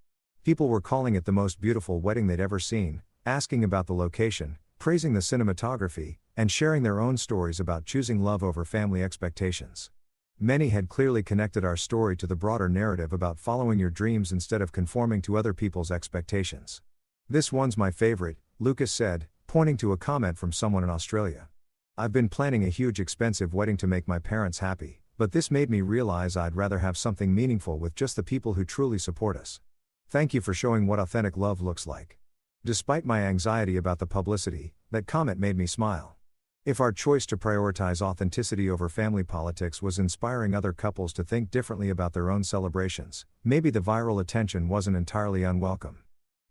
S1: People were calling it the most beautiful wedding they'd ever seen, asking about the location, praising the cinematography, and sharing their own stories about choosing love over family expectations. Many had clearly connected our story to the broader narrative about following your dreams instead of conforming to other people's expectations. This one's my favorite, Lucas said, pointing to a comment from someone in Australia. I've been planning a huge expensive wedding to make my parents happy, but this made me realize I'd rather have something meaningful with just the people who truly support us. Thank you for showing what authentic love looks like. Despite my anxiety about the publicity, that comment made me smile. If our choice to prioritize authenticity over family politics was inspiring other couples to think differently about their own celebrations, maybe the viral attention wasn't entirely unwelcome.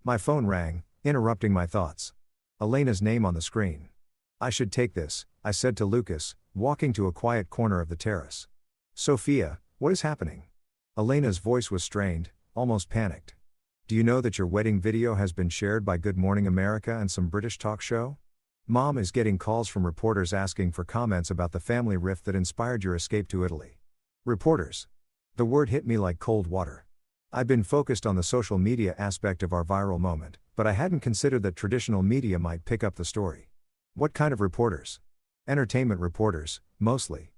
S1: My phone rang, interrupting my thoughts. Elena's name on the screen. I should take this, I said to Lucas, walking to a quiet corner of the terrace. Sophia, what is happening? Elena's voice was strained, almost panicked. Do you know that your wedding video has been shared by Good Morning America and some British talk show? Mom is getting calls from reporters asking for comments about the family rift that inspired your escape to Italy. Reporters. The word hit me like cold water. I'd been focused on the social media aspect of our viral moment, but I hadn't considered that traditional media might pick up the story. What kind of reporters? Entertainment reporters, mostly.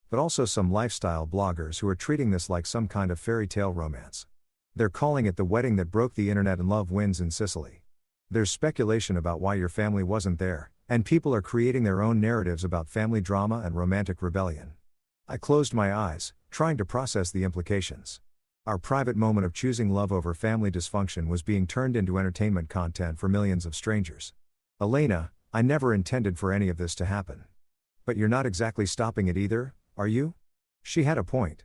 S1: But also some lifestyle bloggers who are treating this like some kind of fairy tale romance. They're calling it the wedding that broke the internet and love wins in Sicily. There's speculation about why your family wasn't there, and people are creating their own narratives about family drama and romantic rebellion. I closed my eyes, trying to process the implications. Our private moment of choosing love over family dysfunction was being turned into entertainment content for millions of strangers. Elena, I never intended for any of this to happen. But you're not exactly stopping it either, are you? She had a point.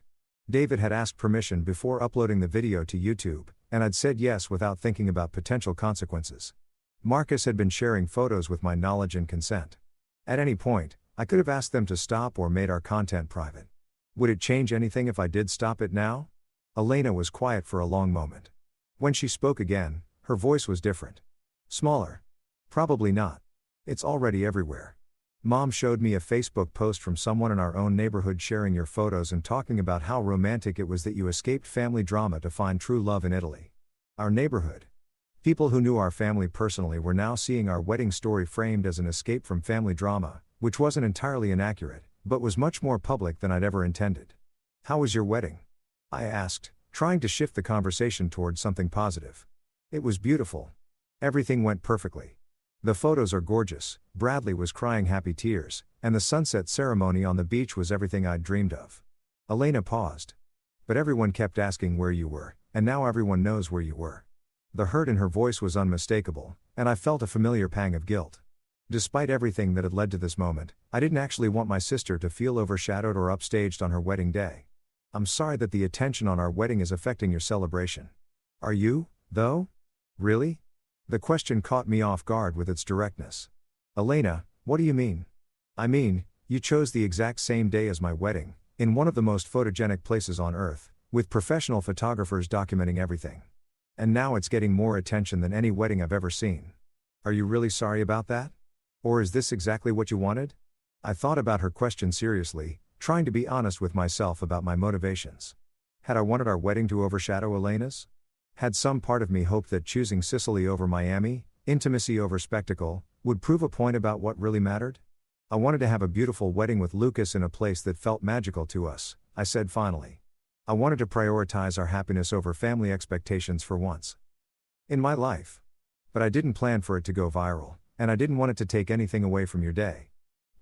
S1: David had asked permission before uploading the video to YouTube, and I'd said yes without thinking about potential consequences. Marcus had been sharing photos with my knowledge and consent. At any point, I could have asked them to stop or made our content private. Would it change anything if I did stop it now? Elena was quiet for a long moment. When she spoke again, her voice was different. Smaller. Probably not. It's already everywhere. Mom showed me a Facebook post from someone in our own neighborhood sharing your photos and talking about how romantic it was that you escaped family drama to find true love in Italy. Our neighborhood. People who knew our family personally were now seeing our wedding story framed as an escape from family drama, which wasn't entirely inaccurate, but was much more public than I'd ever intended. How was your wedding? I asked, trying to shift the conversation towards something positive. It was beautiful. Everything went perfectly. The photos are gorgeous, Bradley was crying happy tears, and the sunset ceremony on the beach was everything I'd dreamed of. Elena paused. But everyone kept asking where you were, and now everyone knows where you were. The hurt in her voice was unmistakable, and I felt a familiar pang of guilt. Despite everything that had led to this moment, I didn't actually want my sister to feel overshadowed or upstaged on her wedding day. I'm sorry that the attention on our wedding is affecting your celebration. Are you, though? Really? The question caught me off guard with its directness. Elena, what do you mean? I mean, you chose the exact same day as my wedding, in one of the most photogenic places on earth, with professional photographers documenting everything. And now it's getting more attention than any wedding I've ever seen. Are you really sorry about that? Or is this exactly what you wanted? I thought about her question seriously, trying to be honest with myself about my motivations. Had I wanted our wedding to overshadow Elena's? Had some part of me hoped that choosing Sicily over Miami, intimacy over spectacle, would prove a point about what really mattered? I wanted to have a beautiful wedding with Lucas in a place that felt magical to us, I said finally. I wanted to prioritize our happiness over family expectations for once in my life. But I didn't plan for it to go viral, and I didn't want it to take anything away from your day.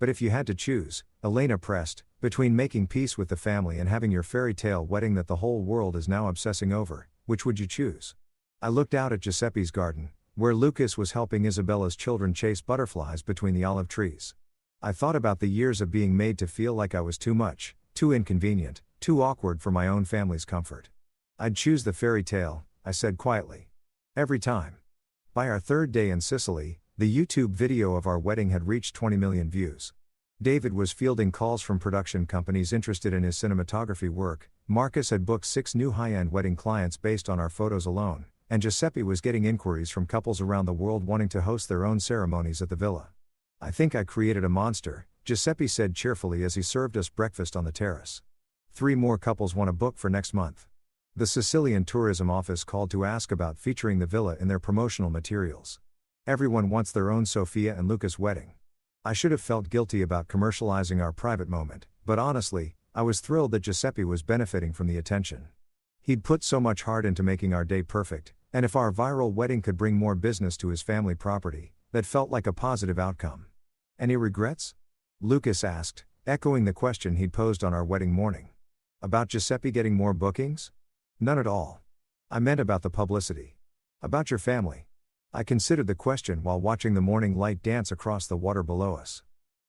S1: But if you had to choose, Elena pressed, between making peace with the family and having your fairy tale wedding that the whole world is now obsessing over, which would you choose? I looked out at Giuseppe's garden, where Lucas was helping Isabella's children chase butterflies between the olive trees. I thought about the years of being made to feel like I was too much, too inconvenient, too awkward for my own family's comfort. I'd choose the fairy tale, I said quietly. Every time. By our third day in Sicily, the YouTube video of our wedding had reached 20 million views. David was fielding calls from production companies interested in his cinematography work, Marcus had booked 6 new high-end wedding clients based on our photos alone, and Giuseppe was getting inquiries from couples around the world wanting to host their own ceremonies at the villa. I think I created a monster, Giuseppe said cheerfully as he served us breakfast on the terrace. 3 more couples want to book for next month. The Sicilian tourism office called to ask about featuring the villa in their promotional materials. Everyone wants their own Sophia and Lucas wedding. I should have felt guilty about commercializing our private moment, but honestly, I was thrilled that Giuseppe was benefiting from the attention. He'd put so much heart into making our day perfect, and if our viral wedding could bring more business to his family property, that felt like a positive outcome. Any regrets? Lucas asked, echoing the question he'd posed on our wedding morning. About Giuseppe getting more bookings? None at all. I meant about the publicity. About your family. I considered the question while watching the morning light dance across the water below us.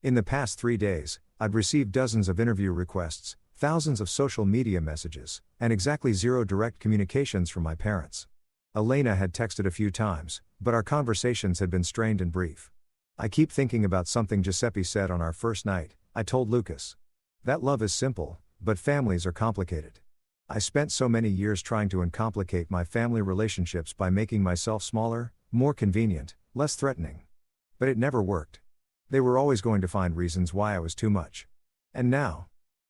S1: In the past 3 days, I'd received dozens of interview requests, thousands of social media messages, and exactly 0 direct communications from my parents. Elena had texted a few times, but our conversations had been strained and brief. I keep thinking about something Giuseppe said on our first night, I told Lucas. That love is simple, but families are complicated. I spent so many years trying to uncomplicate my family relationships by making myself smaller, more convenient, less threatening. But it never worked. They were always going to find reasons why I was too much. And now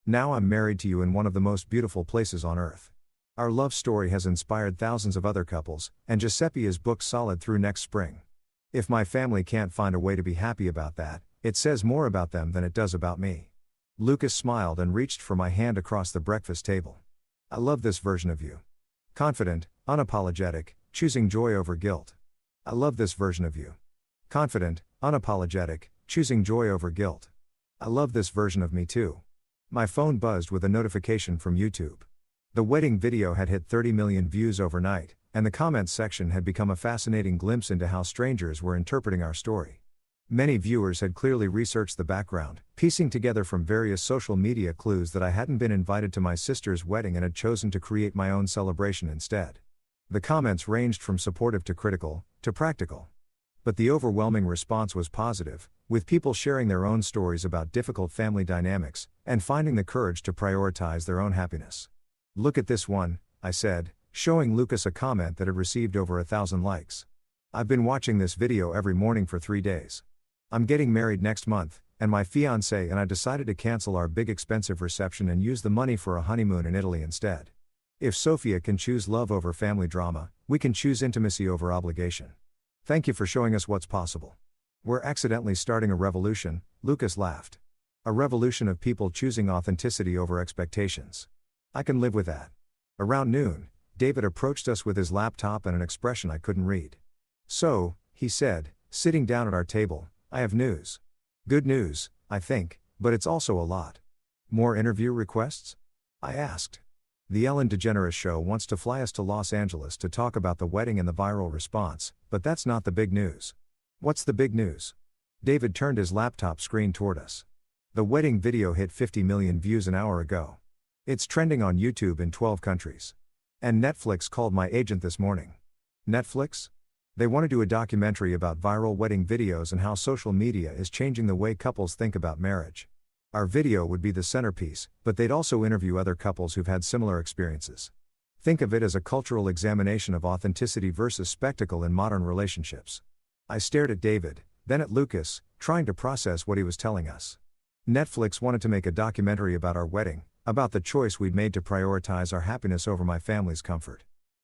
S1: I'm married to you in one of the most beautiful places on earth. Our love story has inspired thousands of other couples, and Giuseppe is booked solid through next spring. If my family can't find a way to be happy about that, it says more about them than it does about me. Lucas smiled and reached for my hand across the breakfast table. I love this version of you. Confident, unapologetic, choosing joy over guilt. I love this version of you. Confident, unapologetic, choosing joy over guilt. I love this version of me too. My phone buzzed with a notification from YouTube. The wedding video had hit 30 million views overnight, and the comments section had become a fascinating glimpse into how strangers were interpreting our story. Many viewers had clearly researched the background, piecing together from various social media clues that I hadn't been invited to my sister's wedding and had chosen to create my own celebration instead. The comments ranged from supportive to critical, to practical. But the overwhelming response was positive, with people sharing their own stories about difficult family dynamics, and finding the courage to prioritize their own happiness. Look at this one, I said, showing Lucas a comment that had received over 1,000 likes. I've been watching this video every morning for 3 days. I'm getting married next month, and my fiancé and I decided to cancel our big expensive reception and use the money for a honeymoon in Italy instead. If Sophia can choose love over family drama, we can choose intimacy over obligation. Thank you for showing us what's possible. We're accidentally starting a revolution, Lucas laughed. A revolution of people choosing authenticity over expectations. I can live with that. Around noon, David approached us with his laptop and an expression I couldn't read. So, he said, sitting down at our table, I have news. Good news, I think, but it's also a lot. More interview requests? I asked. The Ellen DeGeneres show wants to fly us to Los Angeles to talk about the wedding and the viral response, but that's not the big news. What's the big news? David turned his laptop screen toward us. The wedding video hit 50 million views an hour ago. It's trending on YouTube in 12 countries. And Netflix called my agent this morning. Netflix? They want to do a documentary about viral wedding videos and how social media is changing the way couples think about marriage. Our video would be the centerpiece, but they'd also interview other couples who've had similar experiences. Think of it as a cultural examination of authenticity versus spectacle in modern relationships. I stared at David, then at Lucas, trying to process what he was telling us. Netflix wanted to make a documentary about our wedding, about the choice we'd made to prioritize our happiness over my family's comfort.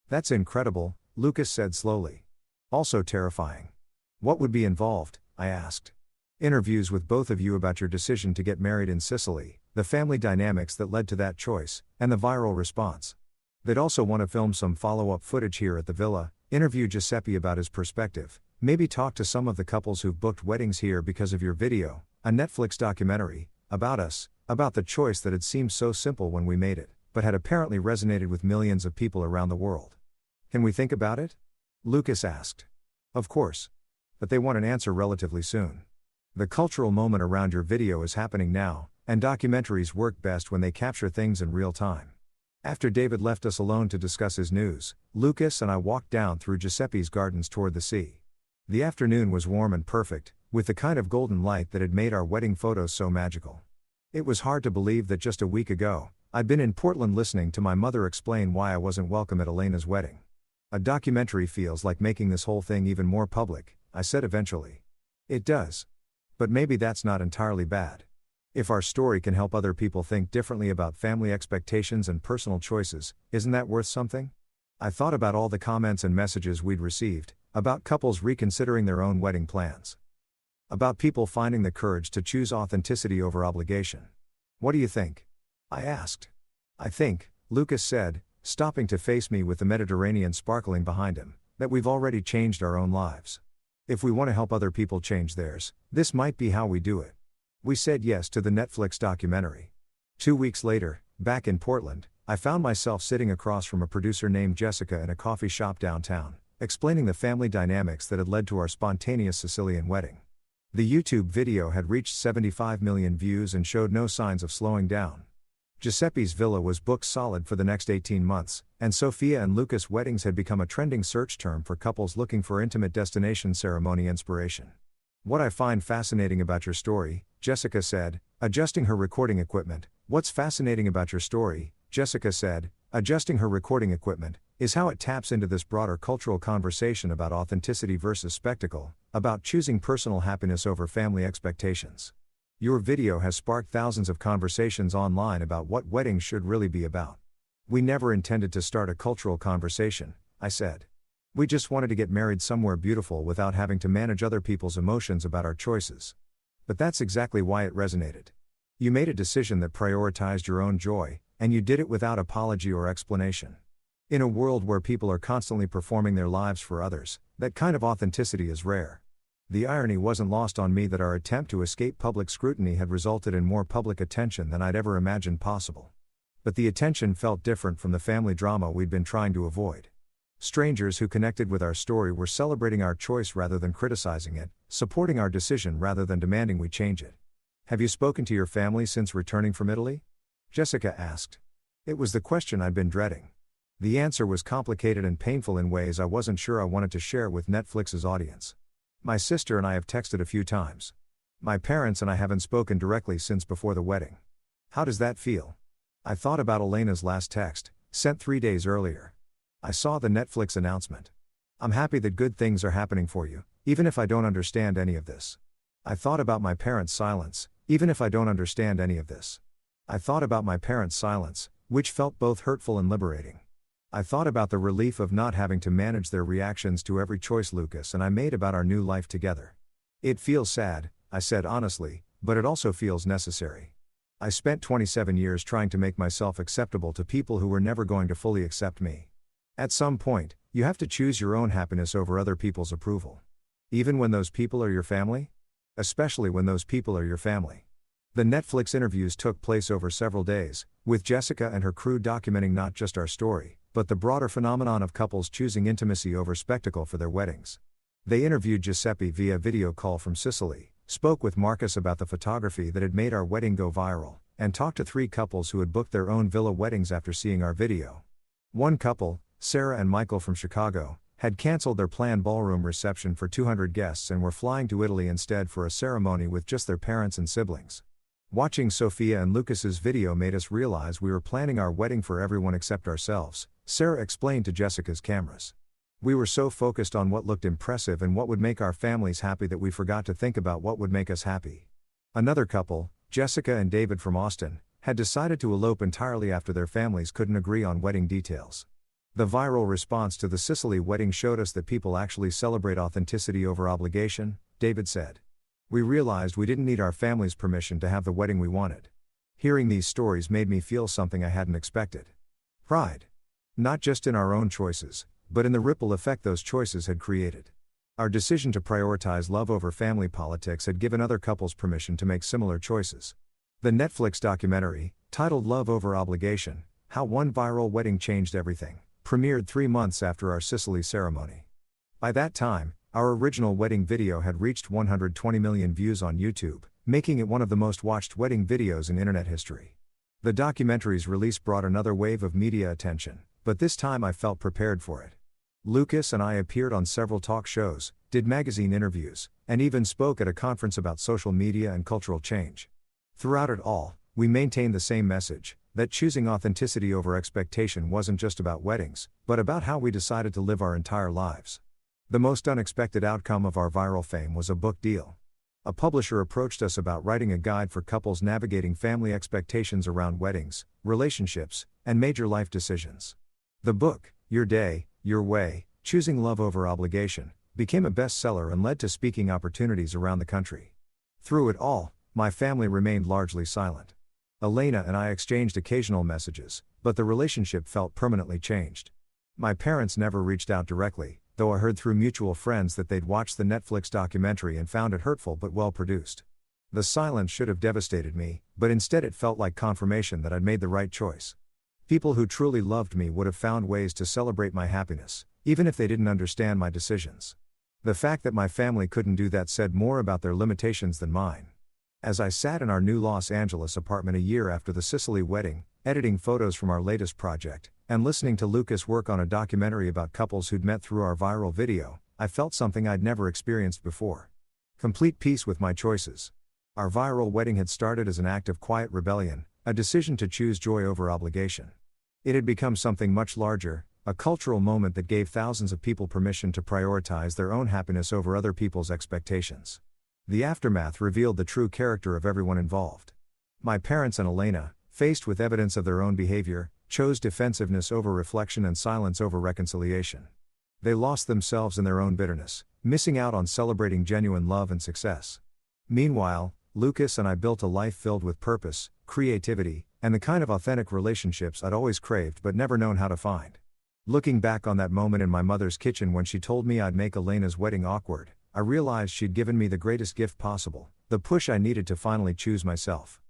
S1: That's incredible, Lucas said slowly. Also terrifying. What would be involved? I asked. Interviews with both of you about your decision to get married in Sicily, the family dynamics that led to that choice, and the viral response. They'd also want to film some follow-up footage here at the villa, interview Giuseppe about his perspective, maybe talk to some of the couples who've booked weddings here because of your video, a Netflix documentary, about us, about the choice that had seemed so simple when we made it, but had apparently resonated with millions of people around the world. Can we think about it? Lucas asked. Of course. But they want an answer relatively soon. The cultural moment around your video is happening now, and documentaries work best when they capture things in real time. After David left us alone to discuss his news, Lucas and I walked down through Giuseppe's gardens toward the sea. The afternoon was warm and perfect, with the kind of golden light that had made our wedding photos so magical. It was hard to believe that just a week ago, I'd been in Portland listening to my mother explain why I wasn't welcome at Elena's wedding. A documentary feels like making this whole thing even more public, I said eventually. It does. But maybe that's not entirely bad. If our story can help other people think differently about family expectations and personal choices, isn't that worth something? I thought about all the comments and messages we'd received, about couples reconsidering their own wedding plans. About people finding the courage to choose authenticity over obligation. What do you think? I asked. I think, Lucas said, stopping to face me with the Mediterranean sparkling behind him, that we've already changed our own lives. If we want to help other people change theirs, this might be how we do it. We said yes to the Netflix documentary. 2 weeks later, back in Portland, I found myself sitting across from a producer named Jessica in a coffee shop downtown, explaining the family dynamics that had led to our spontaneous Sicilian wedding. The YouTube video had reached 75 million views and showed no signs of slowing down. Giuseppe's villa was booked solid for the next 18 months, and Sophia and Lucas' weddings had become a trending search term for couples looking for intimate destination ceremony inspiration. "What I find fascinating about your story," Jessica said, adjusting her recording equipment. "What's fascinating about your story," Jessica said, adjusting her recording equipment, "is how it taps into this broader cultural conversation about authenticity versus spectacle, about choosing personal happiness over family expectations. Your video has sparked thousands of conversations online about what weddings should really be about. We never intended to start a cultural conversation," I said. "We just wanted to get married somewhere beautiful without having to manage other people's emotions about our choices." But that's exactly why it resonated. You made a decision that prioritized your own joy, and you did it without apology or explanation. In a world where people are constantly performing their lives for others, that kind of authenticity is rare. The irony wasn't lost on me that our attempt to escape public scrutiny had resulted in more public attention than I'd ever imagined possible. But the attention felt different from the family drama we'd been trying to avoid. Strangers who connected with our story were celebrating our choice rather than criticizing it, supporting our decision rather than demanding we change it. "Have you spoken to your family since returning from Italy?" Jessica asked. It was the question I'd been dreading. The answer was complicated and painful in ways I wasn't sure I wanted to share with Netflix's audience. "My sister and I have texted a few times. My parents and I haven't spoken directly since before the wedding." "How does that feel?" "I thought about Elena's last text, sent 3 days earlier. I saw the Netflix announcement. I'm happy that good things are happening for you, even if I don't understand any of this. I thought about my parents' silence, even if I don't understand any of this. I thought about my parents' silence, which felt both hurtful and liberating. I thought about the relief of not having to manage their reactions to every choice Lucas and I made about our new life together. It feels sad," I said honestly, "but it also feels necessary. I spent 27 years trying to make myself acceptable to people who were never going to fully accept me. At some point, you have to choose your own happiness over other people's approval. Even when those people are your family? Especially when those people are your family." The Netflix interviews took place over several days, with Jessica and her crew documenting not just our story, but the broader phenomenon of couples choosing intimacy over spectacle for their weddings. They interviewed Giuseppe via video call from Sicily, spoke with Marcus about the photography that had made our wedding go viral, and talked to 3 couples who had booked their own villa weddings after seeing our video. One couple, Sarah and Michael from Chicago, had canceled their planned ballroom reception for 200 guests and were flying to Italy instead for a ceremony with just their parents and siblings. Watching Sophia and Lucas's video made us realize we were planning our wedding for everyone except ourselves, Sarah explained to Jessica's cameras. We were so focused on what looked impressive and what would make our families happy that we forgot to think about what would make us happy. Another couple, Jessica and David from Austin, had decided to elope entirely after their families couldn't agree on wedding details. The viral response to the Sicily wedding showed us that people actually celebrate authenticity over obligation, David said. We realized we didn't need our family's permission to have the wedding we wanted. Hearing these stories made me feel something I hadn't expected. Pride. Not just in our own choices, but in the ripple effect those choices had created. Our decision to prioritize love over family politics had given other couples permission to make similar choices. The Netflix documentary, titled Love Over Obligation, How One Viral Wedding Changed Everything, premiered 3 months after our Sicily ceremony. By that time, our original wedding video had reached 120 million views on YouTube, making it one of the most watched wedding videos in internet history. The documentary's release brought another wave of media attention, but this time I felt prepared for it. Lucas and I appeared on several talk shows, did magazine interviews, and even spoke at a conference about social media and cultural change. Throughout it all, we maintained the same message, that choosing authenticity over expectation wasn't just about weddings, but about how we decided to live our entire lives. The most unexpected outcome of our viral fame was a book deal. A publisher approached us about writing a guide for couples navigating family expectations around weddings, relationships, and major life decisions. The book, Your Day, Your Way, Choosing Love Over Obligation, became a bestseller and led to speaking opportunities around the country. Through it all, my family remained largely silent. Elena and I exchanged occasional messages, but the relationship felt permanently changed. My parents never reached out directly, though I heard through mutual friends that they'd watched the Netflix documentary and found it hurtful but well produced. The silence should have devastated me, but instead it felt like confirmation that I'd made the right choice. People who truly loved me would have found ways to celebrate my happiness, even if they didn't understand my decisions. The fact that my family couldn't do that said more about their limitations than mine. As I sat in our new Los Angeles apartment a year after the Sicily wedding, editing photos from our latest project, and listening to Lucas work on a documentary about couples who'd met through our viral video, I felt something I'd never experienced before. Complete peace with my choices. Our viral wedding had started as an act of quiet rebellion, a decision to choose joy over obligation. It had become something much larger, a cultural moment that gave thousands of people permission to prioritize their own happiness over other people's expectations. The aftermath revealed the true character of everyone involved. My parents and Elena, faced with evidence of their own behavior, chose defensiveness over reflection and silence over reconciliation. They lost themselves in their own bitterness, missing out on celebrating genuine love and success. Meanwhile, Lucas and I built a life filled with purpose, creativity, and the kind of authentic relationships I'd always craved but never known how to find. Looking back on that moment in my mother's kitchen when she told me I'd make Elena's wedding awkward, I realized she'd given me the greatest gift possible, the push I needed to finally choose myself.